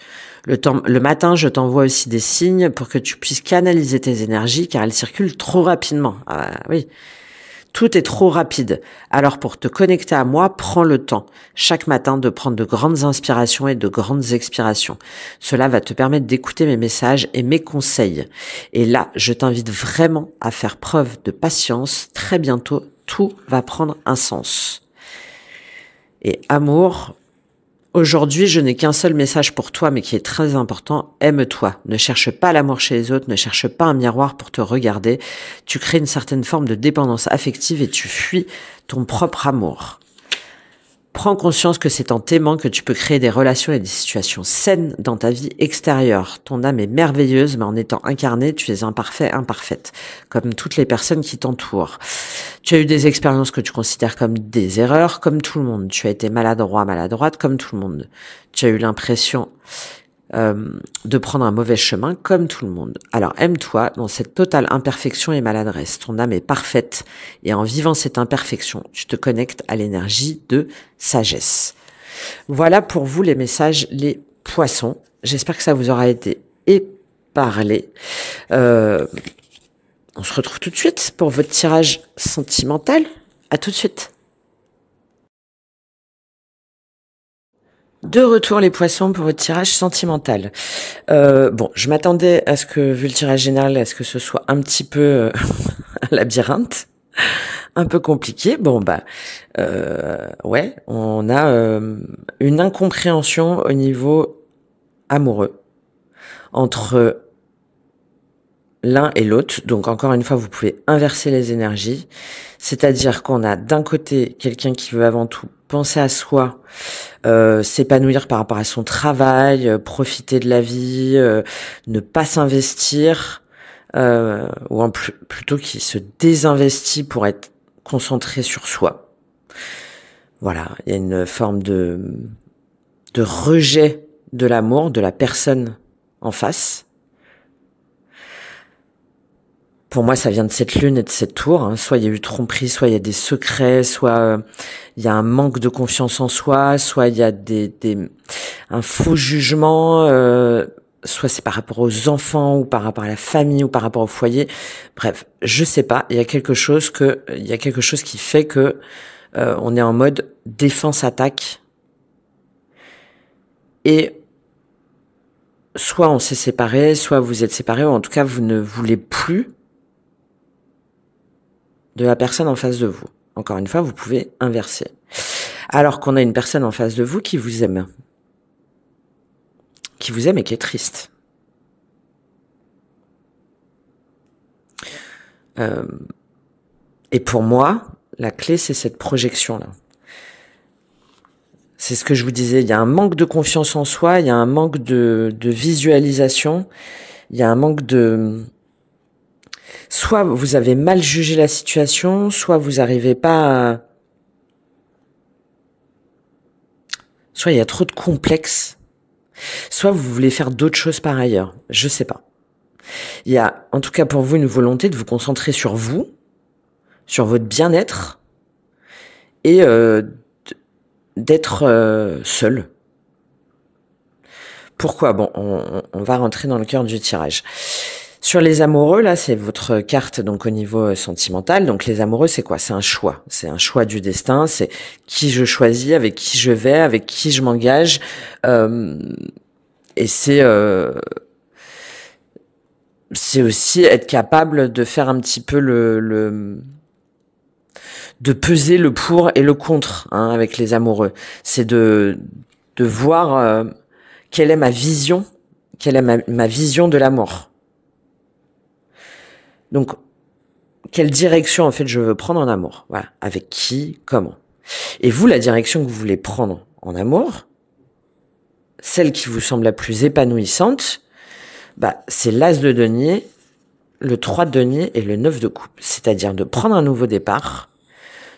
Le matin, je t'envoie aussi des signes pour que tu puisses canaliser tes énergies car elles circulent trop rapidement. Ah, oui. Tout est trop rapide. Alors pour te connecter à moi, prends le temps, chaque matin, de prendre de grandes inspirations et de grandes expirations. Cela va te permettre d'écouter mes messages et mes conseils. Et là, je t'invite vraiment à faire preuve de patience. Très bientôt, tout va prendre un sens. Et amour... Aujourd'hui, je n'ai qu'un seul message pour toi, mais qui est très important. Aime-toi. Ne cherche pas l'amour chez les autres. Ne cherche pas un miroir pour te regarder. Tu crées une certaine forme de dépendance affective et tu fuis ton propre amour. Prends conscience que c'est en t'aimant que tu peux créer des relations et des situations saines dans ta vie extérieure. Ton âme est merveilleuse, mais en étant incarnée, tu es imparfait, imparfaite, comme toutes les personnes qui t'entourent. Tu as eu des expériences que tu considères comme des erreurs, comme tout le monde. Tu as été maladroit, maladroite, comme tout le monde. Tu as eu l'impression de prendre un mauvais chemin, comme tout le monde. Alors aime-toi dans cette totale imperfection et maladresse. Ton âme est parfaite et en vivant cette imperfection, tu te connectes à l'énergie de sagesse. Voilà pour vous les messages, les poissons. J'espère que ça vous aura été éparlé. On se retrouve tout de suite pour votre tirage sentimental. À tout de suite. De retour les poissons pour votre tirage sentimental. Bon, je m'attendais à ce que, vu le tirage général, à ce que ce soit un petit peu un labyrinthe, un peu compliqué. Bon bah, ouais, on a une incompréhension au niveau amoureux entre l'un et l'autre. Donc encore une fois, vous pouvez inverser les énergies. C'est-à-dire qu'on a d'un côté quelqu'un qui veut avant tout penser à soi, s'épanouir par rapport à son travail, profiter de la vie, ne pas s'investir, plutôt qui se désinvestit pour être concentré sur soi. Voilà, il y a une forme de rejet de l'amour, de la personne en face. Pour moi, ça vient de cette lune et de cette tour. Hein. Soit il y a eu tromperie, soit il y a des secrets, soit il y a un manque de confiance en soi, soit il y a un faux jugement, soit c'est par rapport aux enfants ou par rapport à la famille ou par rapport au foyer. Bref, je sais pas. Il y a quelque chose qui fait que on est en mode défense-attaque. Et soit on s'est séparés, soit vous êtes séparés, ou en tout cas vous ne voulez plus de la personne en face de vous. Encore une fois, vous pouvez inverser. Alors qu'on a une personne en face de vous qui vous aime. Qui vous aime et qui est triste. Et pour moi, la clé, c'est cette projection-là. C'est ce que je vous disais, il y a un manque de confiance en soi, il y a un manque de visualisation, il y a un manque de... Soit vous avez mal jugé la situation, soit vous n'arrivez pas à... Soit il y a trop de complexes, soit vous voulez faire d'autres choses par ailleurs, je sais pas. Il y a en tout cas pour vous une volonté de vous concentrer sur vous, sur votre bien-être et d'être seul. Pourquoi ? Bon, on va rentrer dans le cœur du tirage. Sur les amoureux, là, c'est votre carte donc au niveau sentimental. Donc les amoureux, c'est quoi ? C'est un choix. C'est un choix du destin. C'est qui je choisis, avec qui je vais, avec qui je m'engage. Et c'est aussi être capable de faire un petit peu de peser le pour et le contre avec les amoureux. C'est de voir quelle est ma vision, quelle est ma vision de l'amour. Donc, quelle direction en fait je veux prendre en amour ? Voilà, avec qui, comment. Et vous, la direction que vous voulez prendre en amour, celle qui vous semble la plus épanouissante, c'est l'As de denier, le 3 de denier et le 9 de coupe. C'est-à-dire de prendre un nouveau départ,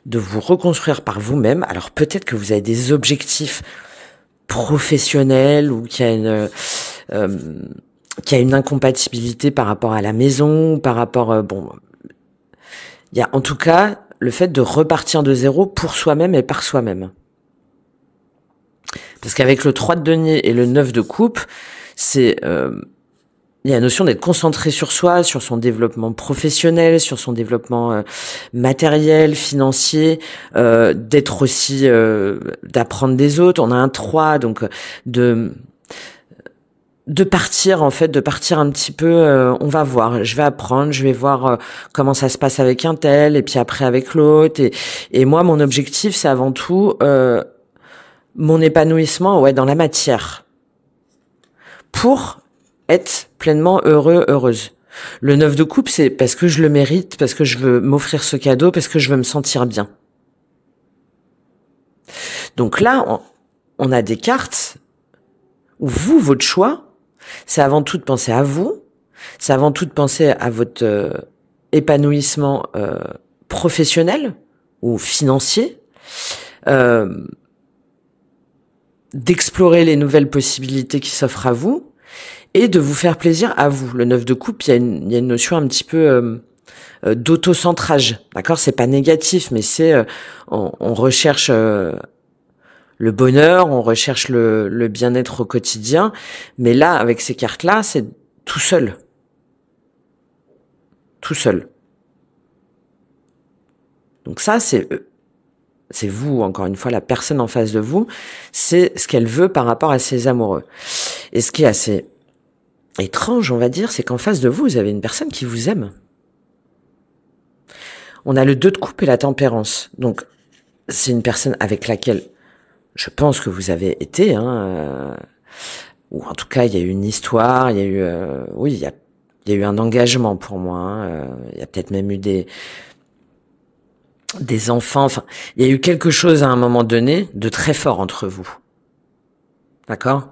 de vous reconstruire par vous-même. Alors peut-être que vous avez des objectifs professionnels ou qu'il y a une incompatibilité par rapport à la maison, par rapport... il y a en tout cas le fait de repartir de zéro pour soi-même et par soi-même. Parce qu'avec le 3 de denier et le 9 de coupe, c'est... il y a la notion d'être concentré sur soi, sur son développement professionnel, sur son développement matériel, financier, d'être aussi... d'apprendre des autres. On a un 3, donc de partir en fait, de partir un petit peu, on va voir, je vais apprendre, je vais voir comment ça se passe avec un tel et puis après avec l'autre et moi mon objectif c'est avant tout mon épanouissement dans la matière pour être pleinement heureux, heureuse. Le 9 de coupe, c'est parce que je le mérite, parce que je veux m'offrir ce cadeau, parce que je veux me sentir bien. Donc là, on a des cartes où vous, votre choix, c'est avant tout de penser à vous, c'est avant tout de penser à votre épanouissement professionnel ou financier, d'explorer les nouvelles possibilités qui s'offrent à vous et de vous faire plaisir à vous. Le 9 de coupe, il y a une notion un petit peu d'autocentrage, d'accord ? C'est pas négatif, mais c'est on recherche le bonheur, on recherche le bien-être au quotidien, mais là, avec ces cartes-là, c'est tout seul. Tout seul. Donc ça, c'est vous, encore une fois, la personne en face de vous, c'est ce qu'elle veut par rapport à ses amoureux. Et ce qui est assez étrange, on va dire, c'est qu'en face de vous, vous avez une personne qui vous aime. On a le 2 de coupe et la tempérance. Donc, c'est une personne avec laquelle je pense que vous avez été ou en tout cas, il y a eu une histoire, il y a eu, oui, il y a eu un engagement pour moi. Hein, il y a peut-être même eu des enfants. Enfin, il y a eu quelque chose à un moment donné de très fort entre vous. D'accord?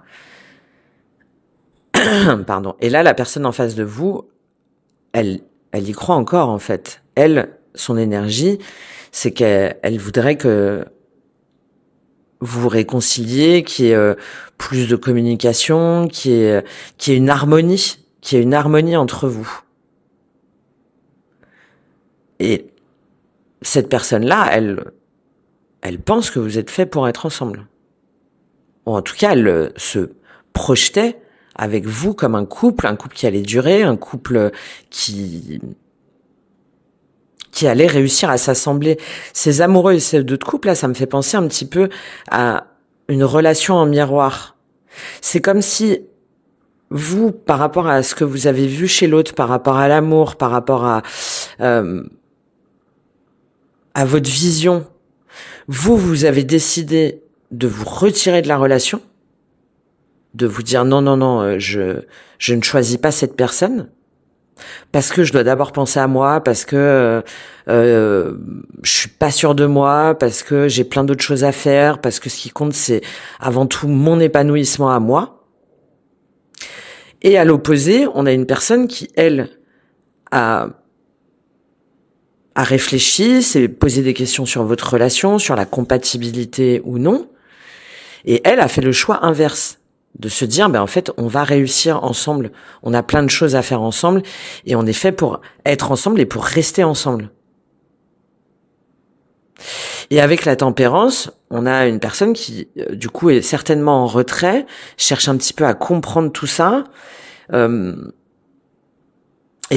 Pardon. Et là, la personne en face de vous, elle y croit encore en fait. Elle, son énergie, c'est qu'elle voudrait que vous vous réconciliez, qu'il y ait plus de communication, qu'il y ait une harmonie, qu'il y ait une harmonie entre vous. Et cette personne-là, elle pense que vous êtes fait pour être ensemble. Ou en tout cas, elle se projetait avec vous comme un couple qui allait durer, un couple qui allait réussir à s'assembler. Ces amoureux et ces deux couples là, ça me fait penser un petit peu à une relation en miroir. C'est comme si vous, par rapport à ce que vous avez vu chez l'autre, par rapport à l'amour, par rapport à votre vision, vous avez décidé de vous retirer de la relation, de vous dire non, je ne choisis pas cette personne, parce que je dois d'abord penser à moi, parce que je suis pas sûr de moi, parce que j'ai plein d'autres choses à faire, parce que ce qui compte c'est avant tout mon épanouissement à moi. Et à l'opposé, on a une personne qui, elle, a réfléchi, s'est posé des questions sur votre relation, sur la compatibilité ou non, et elle a fait le choix inverse, de se dire, en fait, on va réussir ensemble, on a plein de choses à faire ensemble, et on est fait pour être ensemble et pour rester ensemble. Et avec la tempérance, on a une personne qui, du coup, est certainement en retrait, cherche un petit peu à comprendre tout ça, et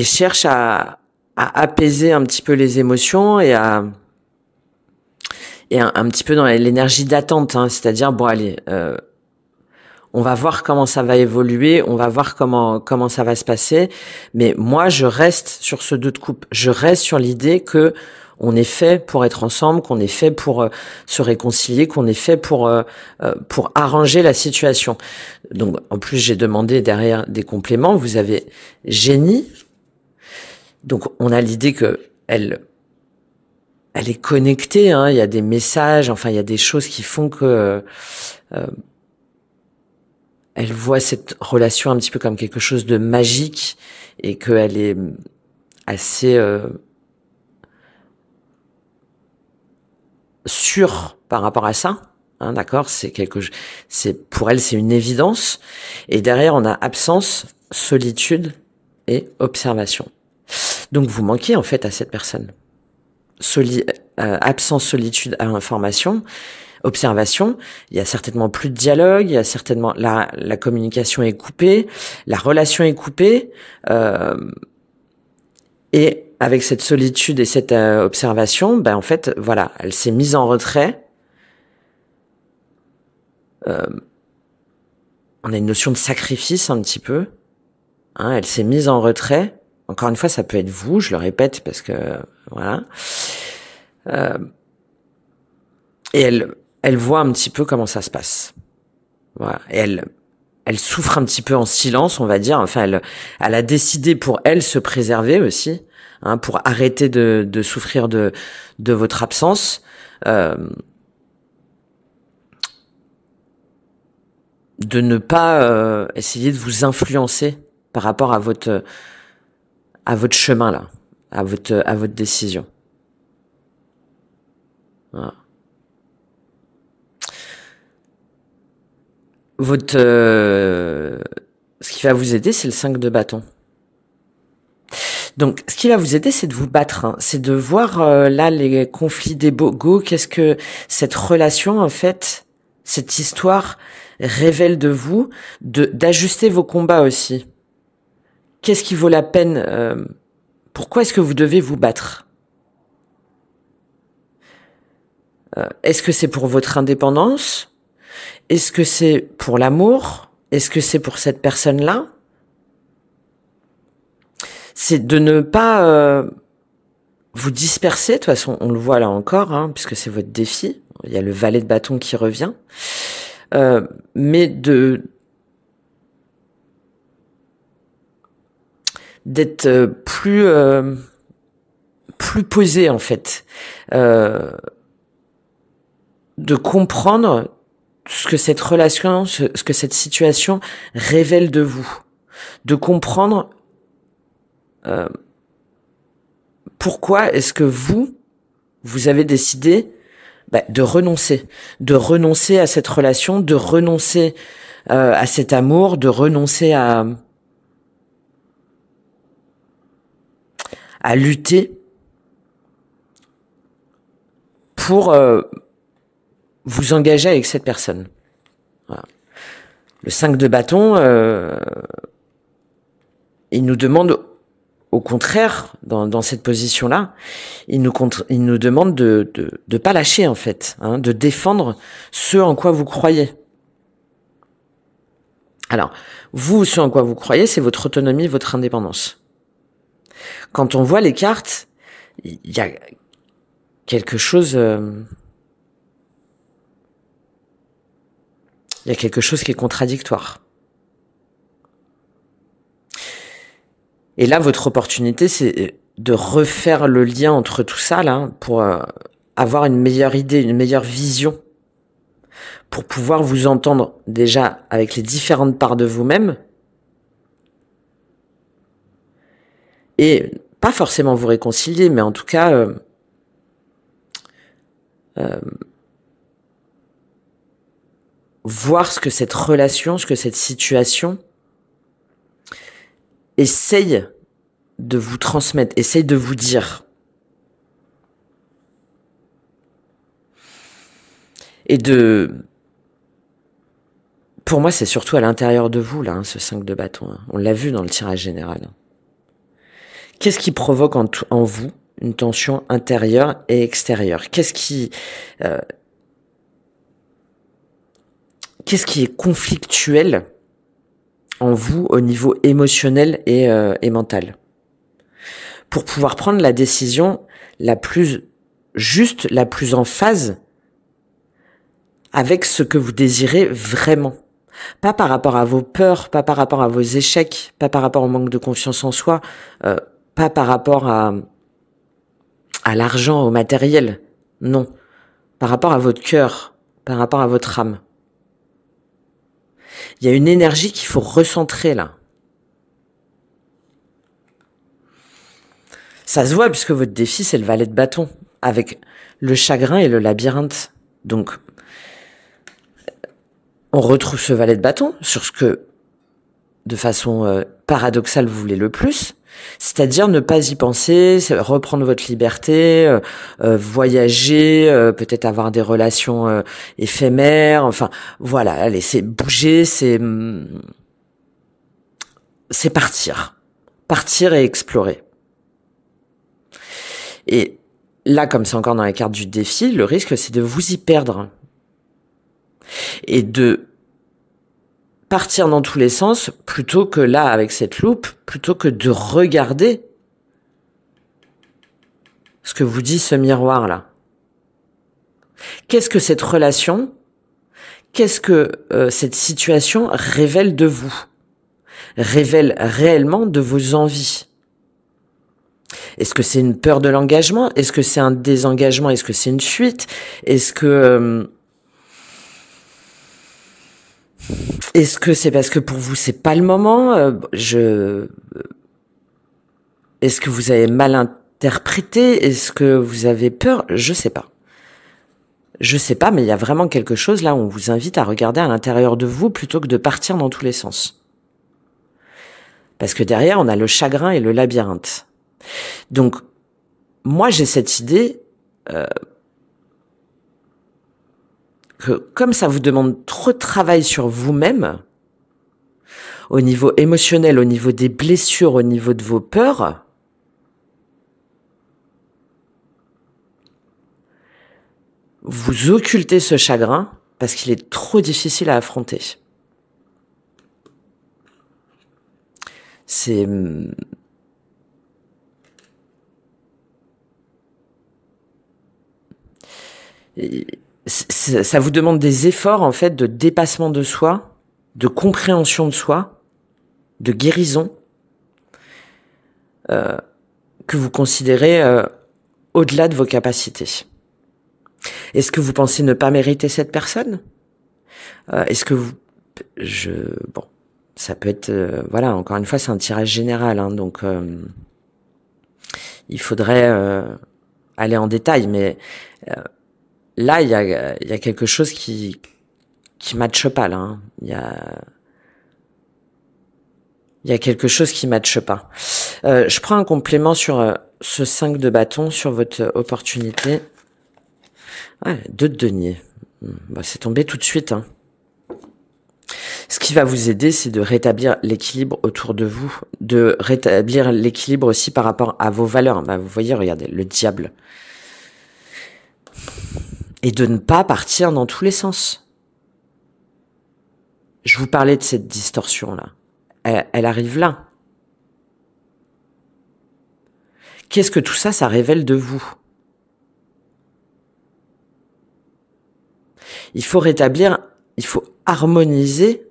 cherche à apaiser un petit peu les émotions et un petit peu dans l'énergie d'attente, hein, c'est-à-dire, bon, allez, on va voir comment ça va évoluer, on va voir comment ça va se passer, mais moi, je reste sur ce 2 de coupe, je reste sur l'idée que on est fait pour être ensemble, qu'on est fait pour se réconcilier, qu'on est fait pour arranger la situation. Donc, en plus, j'ai demandé derrière des compléments. Vous avez génie. Donc, on a l'idée que elle est connectée. Hein, il y a des messages. Enfin, il y a des choses qui font que elle voit cette relation un petit peu comme quelque chose de magique et qu'elle est assez sûre par rapport à ça. Hein, d'accord, pour elle, c'est une évidence. Et derrière, on a absence, solitude et observation. Donc, vous manquez en fait à cette personne. Absence, solitude, information, observation. Il y a certainement plus de dialogue. Il y a certainement la communication est coupée, la relation est coupée. Et avec cette solitude et cette observation, en fait, voilà, elle s'est mise en retrait. On a une notion de sacrifice un petit peu. Hein, elle s'est mise en retrait. Encore une fois, ça peut être vous, je le répète parce que voilà. Et elle voit un petit peu comment ça se passe. Voilà. Et elle souffre un petit peu en silence, on va dire. Enfin, elle a décidé pour elle se préserver aussi, hein, pour arrêter de souffrir de votre absence. De ne pas essayer de vous influencer par rapport à votre chemin là, à votre décision. Voilà. Ce qui va vous aider, c'est le 5 de bâton. Donc, ce qui va vous aider, c'est de vous battre, hein. C'est de voir là les conflits d'ego. Qu'est-ce que cette relation, en fait, cette histoire révèle de vous, d'ajuster vos combats aussi. Qu'est-ce qui vaut la peine pourquoi est-ce que vous devez vous battre? Est-ce que c'est pour votre indépendance? Est-ce que c'est pour l'amour? Est-ce que c'est pour cette personne-là? C'est de ne pas vous disperser. De toute façon, on le voit là encore, hein, puisque c'est votre défi. Il y a le valet de bâton qui revient. Mais de d'être plus posé en fait, de comprendre ce que cette relation, ce que cette situation révèle de vous, de comprendre pourquoi est-ce que vous avez décidé de renoncer à cette relation, de renoncer à cet amour, de renoncer à lutter pour vous engager avec cette personne. Voilà. Le 5 de bâton, il nous demande, au contraire, dans cette position-là, il nous demande de pas lâcher en fait, hein, de défendre ce en quoi vous croyez. Alors, vous, ce en quoi vous croyez, c'est votre autonomie, votre indépendance. Quand on voit les cartes, il y a quelque chose, il y a quelque chose qui est contradictoire. Et là, votre opportunité, c'est de refaire le lien entre tout ça, là, pour avoir une meilleure idée, une meilleure vision, pour pouvoir vous entendre déjà avec les différentes parts de vous-même, et pas forcément vous réconcilier, mais en tout cas voir ce que cette relation, ce que cette situation essaye de vous transmettre, essaye de vous dire. Et pour moi, c'est surtout à l'intérieur de vous, là, hein, ce 5 de bâton. Hein. On l'a vu dans le tirage général. Qu'est-ce qui provoque en vous une tension intérieure et extérieure? Qu'est-ce qui est conflictuel en vous au niveau émotionnel et mental, pour pouvoir prendre la décision la plus juste, la plus en phase avec ce que vous désirez vraiment. Pas par rapport à vos peurs, pas par rapport à vos échecs, pas par rapport au manque de confiance en soi, pas par rapport à l'argent, au matériel. Non. Par rapport à votre cœur, par rapport à votre âme. Il y a une énergie qu'il faut recentrer là. Ça se voit puisque votre défi, c'est le valet de bâton, avec le chagrin et le labyrinthe. Donc, on retrouve ce valet de bâton sur ce que, de façon paradoxale, vous voulez le plus, c'est-à-dire ne pas y penser, reprendre votre liberté, voyager, peut-être avoir des relations éphémères, enfin, voilà, allez, c'est bouger, c'est partir et explorer. Et là, comme c'est encore dans la carte du défi, le risque, c'est de vous y perdre. Et de partir dans tous les sens, plutôt que là, avec cette loupe, plutôt que de regarder ce que vous dit ce miroir-là. Qu'est-ce que cette relation, qu'est-ce que cette situation révèle de vous? Révèle réellement de vos envies? Est-ce que c'est une peur de l'engagement? Est-ce que c'est un désengagement? Est-ce que c'est une fuite? Est-ce que c'est parce que pour vous c'est pas le moment? Est-ce que vous avez mal interprété? Est-ce que vous avez peur? Je sais pas. Je sais pas, mais il y a vraiment quelque chose là où on vous invite à regarder à l'intérieur de vous plutôt que de partir dans tous les sens. Parce que derrière, on a le chagrin et le labyrinthe. Donc, moi, j'ai cette idée que comme ça vous demande trop de travail sur vous-même, au niveau émotionnel, au niveau des blessures, au niveau de vos peurs, vous occultez ce chagrin parce qu'il est trop difficile à affronter. Ça vous demande des efforts, en fait, de dépassement de soi, de compréhension de soi, de guérison. que vous considérez au-delà de vos capacités. Est-ce que vous pensez ne pas mériter cette personne? Est-ce que vous... Bon, ça peut être... voilà, encore une fois, c'est un tirage général, hein, donc il faudrait aller en détail, mais là, il y a quelque chose qui matche pas, là. Hein. Il y a quelque chose qui matche pas. Je prends un complément sur ce 5 de bâton, sur votre opportunité. Ouais, 2 de denier. Bah, c'est tombé tout de suite. Hein. Ce qui va vous aider, c'est de rétablir l'équilibre autour de vous, de rétablir l'équilibre aussi par rapport à vos valeurs. Bah, vous voyez, regardez, le diable. Et de ne pas partir dans tous les sens. Je vous parlais de cette distorsion-là. Elle arrive là. Qu'est-ce que tout ça, ça révèle de vous? Il faut rétablir, il faut harmoniser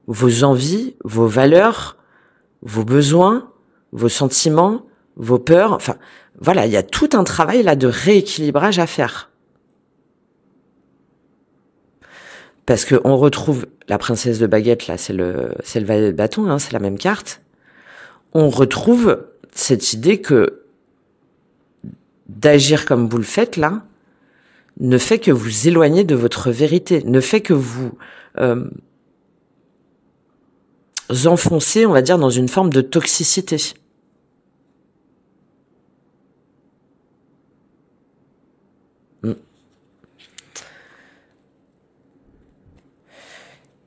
vos envies, vos valeurs, vos besoins, vos sentiments, vos peurs. Enfin, voilà, il y a tout un travail là de rééquilibrage à faire. Parce que on retrouve la princesse de baguette, là, c'est le valet de bâton, hein, c'est la même carte. On retrouve cette idée que d'agir comme vous le faites là ne fait que vous éloigner de votre vérité, ne fait que vous enfoncer, on va dire, dans une forme de toxicité.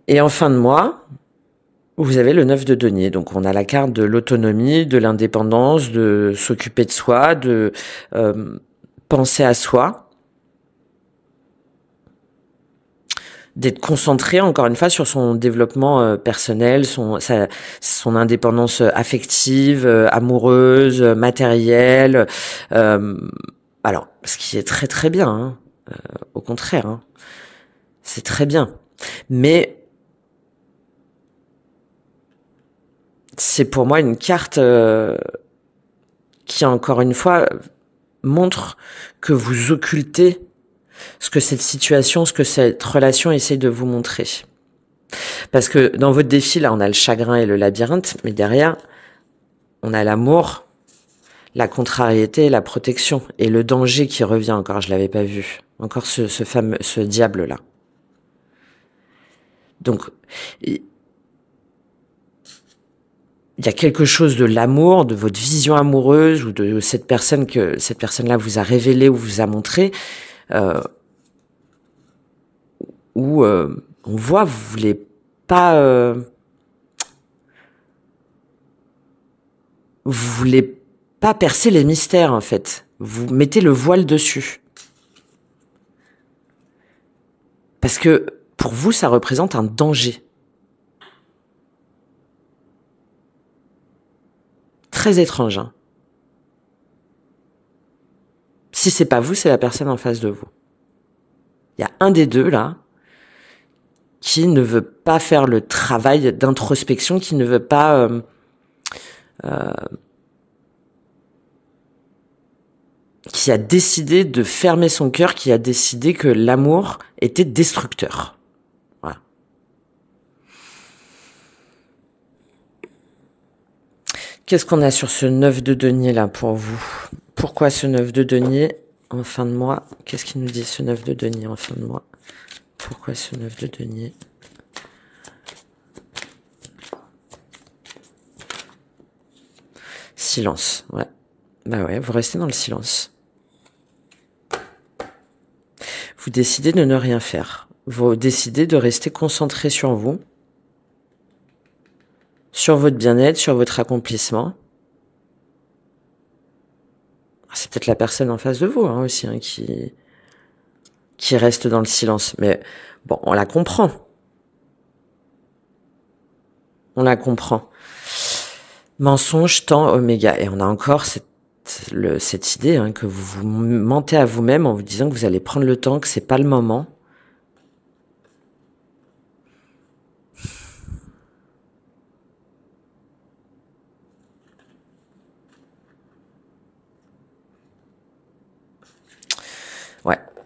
Et en fin de mois, vous avez le 9 de denier. Donc on a la carte de l'autonomie, de l'indépendance, de s'occuper de soi, de penser à soi, d'être concentré encore une fois sur son développement personnel, son indépendance affective, amoureuse, matérielle. Alors, ce qui est très très bien, hein, au contraire, hein, c'est très bien. Mais c'est pour moi une carte qui, encore une fois, montre que vous occultez ce que cette situation, ce que cette relation essaye de vous montrer. Parce que dans votre défi, là, on a le chagrin et le labyrinthe, mais derrière, on a l'amour, la contrariété, la protection et le danger qui revient encore. Je l'avais pas vu. Encore ce diable-là. Donc, il y a quelque chose de l'amour, de votre vision amoureuse ou de cette personne que cette personne-là vous a révélé ou vous a montré, où on voit vous voulez pas, vous voulez pas percer les mystères en fait. Vous mettez le voile dessus parce que pour vous ça représente un danger. Très étrange. Hein. Si c'est pas vous, c'est la personne en face de vous. Il y a un des deux là qui ne veut pas faire le travail d'introspection, qui ne veut pas qui a décidé de fermer son cœur, qui a décidé que l'amour était destructeur. Voilà. Qu'est-ce qu'on a sur ce 9 de denier là pour vous? Pourquoi ce 9 de denier en fin de mois? Qu'est-ce qu'il nous dit ce 9 de denier en fin de mois? Pourquoi ce 9 de denier? Silence, ouais. Bah ouais, vous restez dans le silence. Vous décidez de ne rien faire. Vous décidez de rester concentré sur vous, sur votre bien-être, sur votre accomplissement. C'est peut-être la personne en face de vous hein, aussi hein, qui reste dans le silence. Mais bon, on la comprend. On la comprend. Mensonge, temps, oméga. Et on a encore cette idée hein, que vous vous mentez à vous-même en vous disant que vous allez prendre le temps, que c'est pas le moment.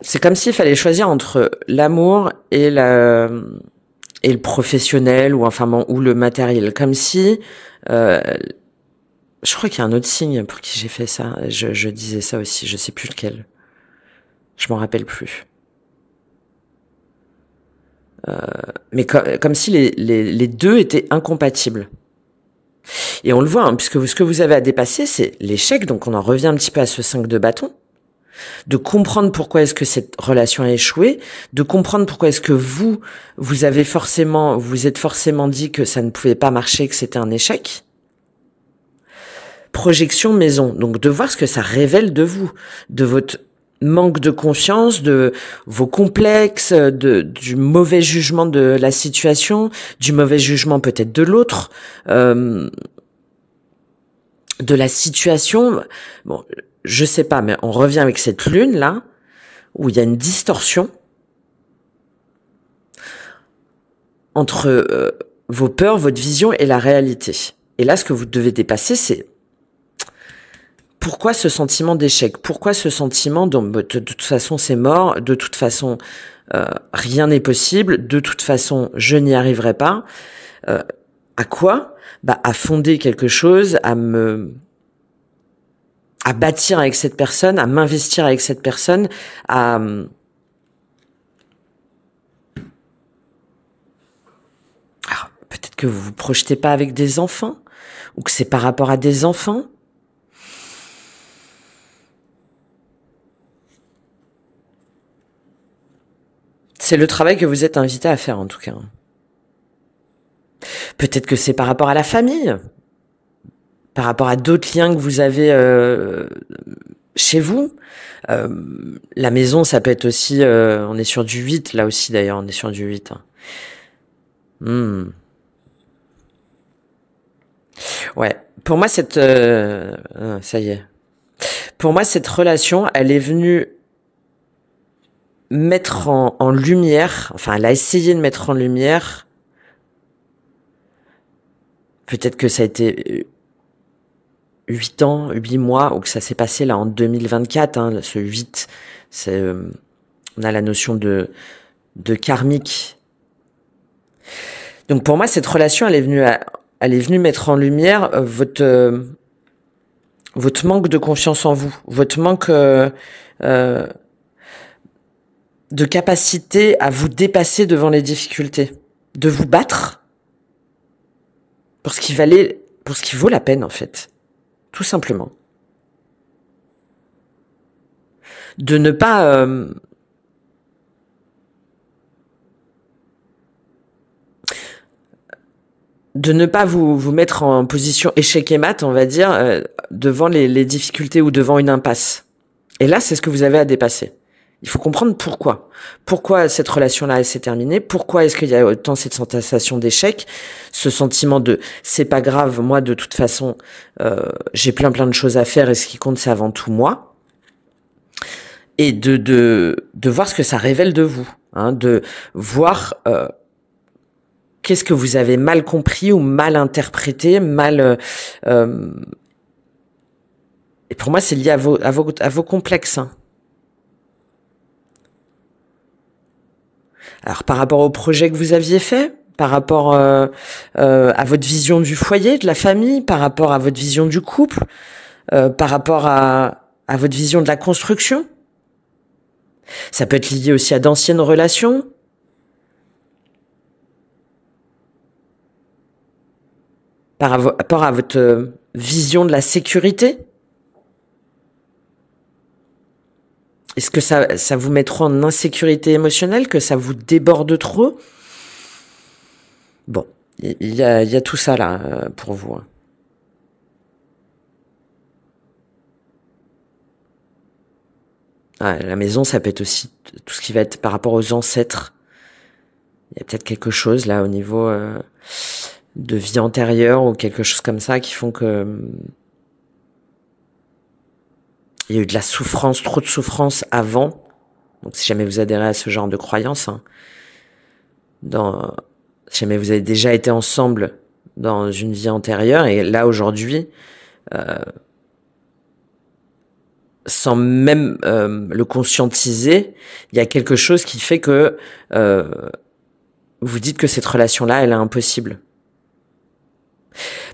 c'est comme s'il fallait choisir entre l'amour et le professionnel ou enfin bon, ou le matériel. Comme si, je crois qu'il y a un autre signe pour qui j'ai fait ça. Je disais ça aussi, je sais plus lequel. Je m'en rappelle plus. Mais comme si les deux étaient incompatibles. Et on le voit, hein, puisque ce que vous avez à dépasser, c'est l'échec. Donc on en revient un petit peu à ce 5 de bâton. De comprendre pourquoi est-ce que cette relation a échoué, de comprendre pourquoi est-ce que vous êtes forcément dit que ça ne pouvait pas marcher, que c'était un échec. Projection maison, donc de voir ce que ça révèle de vous, de votre manque de confiance, de vos complexes, du mauvais jugement de la situation, du mauvais jugement peut-être de l'autre, de la situation. Bon, je sais pas, mais on revient avec cette lune là, où il y a une distorsion entre vos peurs, votre vision et la réalité. Et là, ce que vous devez dépasser, c'est pourquoi ce sentiment d'échec? Pourquoi ce sentiment de toute façon c'est mort, de toute façon rien n'est possible, de toute façon je n'y arriverai pas. À quoi? À fonder quelque chose, à bâtir avec cette personne, à m'investir avec cette personne, alors, peut-être que vous vous projetez pas avec des enfants, ou que c'est par rapport à des enfants. C'est le travail que vous êtes invité à faire en tout cas. Peut-être que c'est par rapport à la famille, par rapport à d'autres liens que vous avez chez vous. La maison, ça peut être aussi, on est sur du 8, là aussi d'ailleurs, on est sur du 8. Ouais, pour moi ça y est. Pour moi cette relation, elle est venue mettre en lumière, enfin elle a essayé de mettre en lumière, peut-être que ça a été 8 ans, 8 mois, ou que ça s'est passé là en 2024, hein, ce 8, c'est, on a la notion de karmique. Donc pour moi cette relation elle est venue mettre en lumière votre manque de confiance en vous, votre manque de capacité à vous dépasser devant les difficultés, de vous battre pour ce qui vaut la peine en fait, tout simplement. De ne pas vous mettre en position échec et mat, on va dire, devant les difficultés ou devant une impasse. Et là, c'est ce que vous avez à dépasser. Il faut comprendre pourquoi. Pourquoi cette relation-là, elle s'est terminée? Pourquoi est-ce qu'il y a autant cette sensation d'échec? Ce sentiment de c'est pas grave, moi de toute façon, j'ai plein de choses à faire et ce qui compte c'est avant tout moi. Et de voir ce que ça révèle de vous, hein, de voir qu'est-ce que vous avez mal compris ou mal interprété, et pour moi c'est lié à vos complexes. Hein. Alors par rapport au projet que vous aviez fait, par rapport à votre vision du foyer, de la famille, par rapport à votre vision du couple, par rapport à votre vision de la construction. Ça peut être lié aussi à d'anciennes relations. Par rapport à votre vision de la sécurité. Est-ce que ça vous mettra en insécurité émotionnelle, que ça vous déborde trop? Bon, il y a tout ça là pour vous. Hein. Ah, la maison, ça peut être aussi tout ce qui va être par rapport aux ancêtres. Il y a peut-être quelque chose là au niveau de vie antérieure ou quelque chose comme ça qui font que il y a eu de la souffrance, trop de souffrance avant. Donc si jamais vous adhérez à ce genre de croyance, hein, si jamais vous avez déjà été ensemble dans une vie antérieure et là aujourd'hui, sans même le conscientiser, il y a quelque chose qui fait que vous dites que cette relation-là, elle est impossible.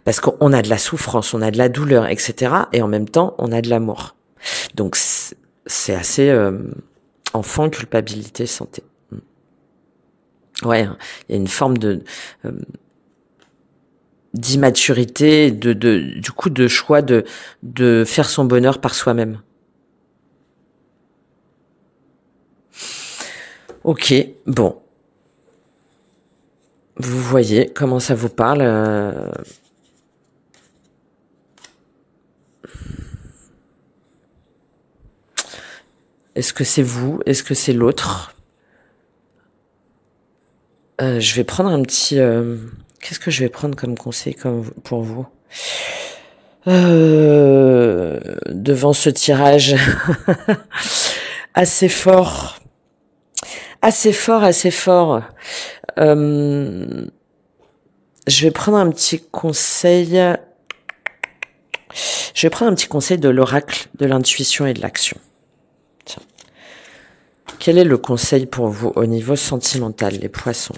Parce qu'on a de la souffrance, on a de la douleur, etc. Et en même temps, on a de l'amour. Donc, c'est assez enfant, culpabilité, santé. Ouais, il y a une forme de d'immaturité, du coup, de choix de faire son bonheur par soi-même. Ok, bon. Vous voyez comment ça vous parle. Est-ce que c'est vous? Est-ce que c'est l'autre? Je vais prendre un petit... Qu'est-ce que je vais prendre comme conseil pour vous? Devant ce tirage assez fort. Assez fort, assez fort. Je vais prendre un petit conseil. Je vais prendre un petit conseil de l'oracle, de l'intuition et de l'action. Tiens. Quel est le conseil pour vous au niveau sentimental, les poissons?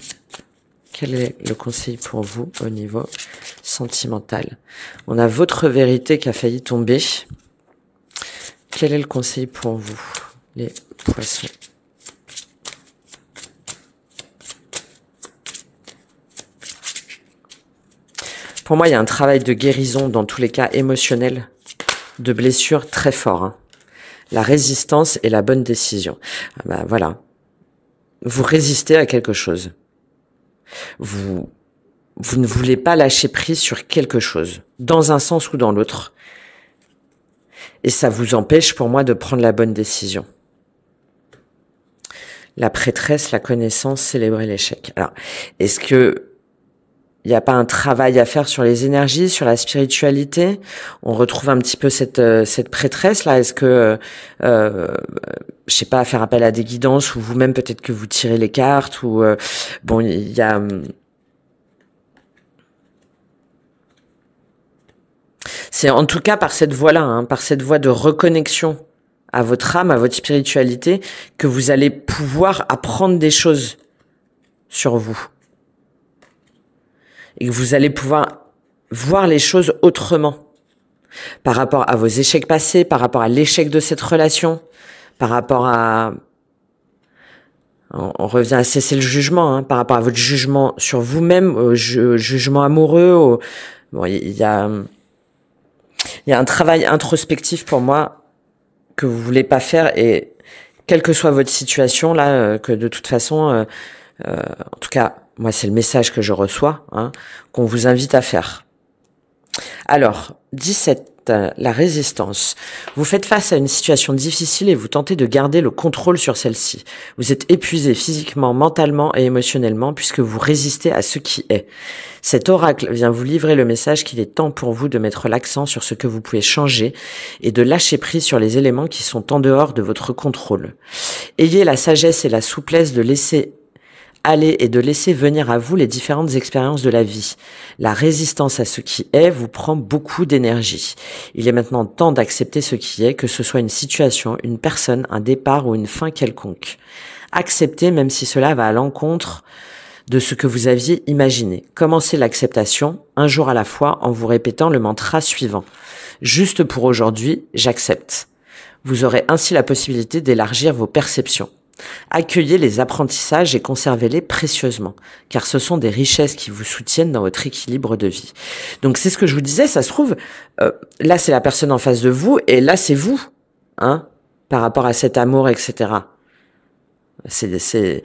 Quel est le conseil pour vous au niveau sentimental? On a votre vérité qui a failli tomber. Quel est le conseil pour vous, les poissons? Pour moi, il y a un travail de guérison, dans tous les cas émotionnel, de blessure très fort. Hein. La résistance et la bonne décision. Ah bah, voilà. Vous résistez à quelque chose. Vous ne voulez pas lâcher prise sur quelque chose, dans un sens ou dans l'autre. Et ça vous empêche, pour moi, de prendre la bonne décision. La prêtresse, la connaissance, célébrer l'échec. Alors, est-ce que il n'y a pas un travail à faire sur les énergies, sur la spiritualité? On retrouve un petit peu cette prêtresse là. Est-ce que, je sais pas, faire appel à des guidances ou vous-même peut-être que vous tirez les cartes ou bon, il y a. C'est en tout cas par cette voie-là, hein, par cette voie de reconnexion à votre âme, à votre spiritualité, que vous allez pouvoir apprendre des choses sur vous. Et que vous allez pouvoir voir les choses autrement. Par rapport à vos échecs passés, par rapport à l'échec de cette relation, par rapport à... On revient à cesser le jugement, hein, par rapport à votre jugement sur vous-même, au jugement amoureux. Bon, il y a un travail introspectif pour moi que vous voulez pas faire, et quelle que soit votre situation là, que de toute façon, en tout cas, moi c'est le message que je reçois, hein, qu'on vous invite à faire. Alors, 17, la résistance. Vous faites face à une situation difficile et vous tentez de garder le contrôle sur celle-ci. Vous êtes épuisé physiquement, mentalement et émotionnellement puisque vous résistez à ce qui est. Cet oracle vient vous livrer le message qu'il est temps pour vous de mettre l'accent sur ce que vous pouvez changer et de lâcher prise sur les éléments qui sont en dehors de votre contrôle. Ayez la sagesse et la souplesse de laisser aller et de laisser venir à vous les différentes expériences de la vie. La résistance à ce qui est vous prend beaucoup d'énergie. Il est maintenant temps d'accepter ce qui est, que ce soit une situation, une personne, un départ ou une fin quelconque. Acceptez même si cela va à l'encontre de ce que vous aviez imaginé. Commencez l'acceptation, un jour à la fois, en vous répétant le mantra suivant. Juste pour aujourd'hui, j'accepte. Vous aurez ainsi la possibilité d'élargir vos perceptions. Accueillez les apprentissages et conservez-les précieusement, car ce sont des richesses qui vous soutiennent dans votre équilibre de vie. Donc c'est ce que je vous disais, ça se trouve, là c'est la personne en face de vous, et là c'est vous, hein, par rapport à cet amour, etc. C'est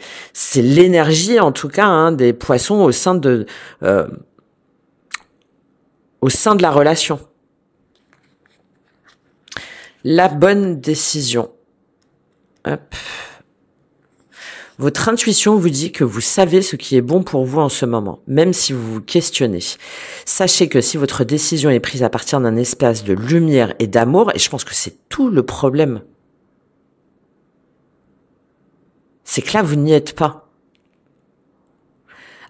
l'énergie en tout cas, hein, des poissons au sein de la relation. La bonne décision. Hop. Votre intuition vous dit que vous savez ce qui est bon pour vous en ce moment, même si vous vous questionnez. Sachez que si votre décision est prise à partir d'un espace de lumière et d'amour, et je pense que c'est tout le problème, c'est que là, vous n'y êtes pas.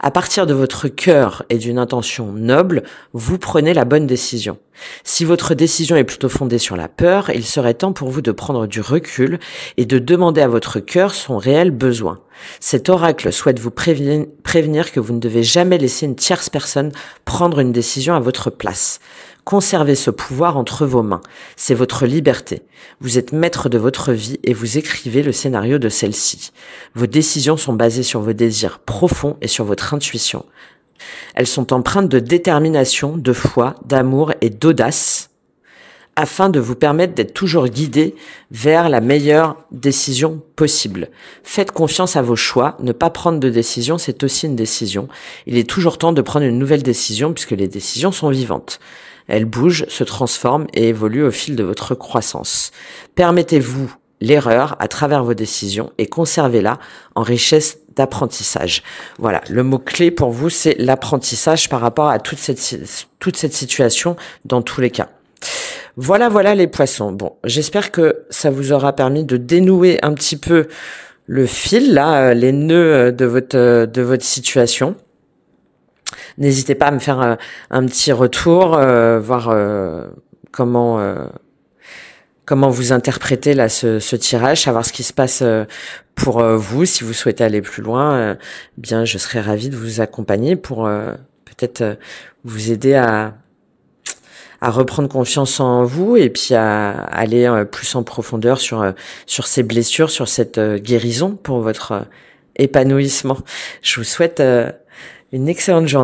À partir de votre cœur et d'une intention noble, vous prenez la bonne décision. Si votre décision est plutôt fondée sur la peur, il serait temps pour vous de prendre du recul et de demander à votre cœur son réel besoin. Cet oracle souhaite vous prévenir que vous ne devez jamais laisser une tierce personne prendre une décision à votre place. Conservez ce pouvoir entre vos mains. C'est votre liberté. Vous êtes maître de votre vie et vous écrivez le scénario de celle-ci. Vos décisions sont basées sur vos désirs profonds et sur votre intuition. Elles sont empreintes de détermination, de foi, d'amour et d'audace afin de vous permettre d'être toujours guidé vers la meilleure décision possible. Faites confiance à vos choix. Ne pas prendre de décision, c'est aussi une décision. Il est toujours temps de prendre une nouvelle décision puisque les décisions sont vivantes. Elles bougent, se transforment et évoluent au fil de votre croissance. Permettez-vous l'erreur à travers vos décisions et conservez-la en richesse d'apprentissage. Voilà, le mot-clé pour vous, c'est l'apprentissage par rapport à toute cette situation dans tous les cas. Voilà les poissons. Bon, j'espère que ça vous aura permis de dénouer un petit peu le fil, là, les nœuds de votre situation. N'hésitez pas à me faire un petit retour, voir comment vous interprétez là ce tirage, savoir ce qui se passe pour vous. Si vous souhaitez aller plus loin, bien je serais ravie de vous accompagner pour peut-être vous aider à reprendre confiance en vous et puis à aller plus en profondeur sur ces blessures, sur cette guérison pour votre épanouissement. Je vous souhaite une excellente journée.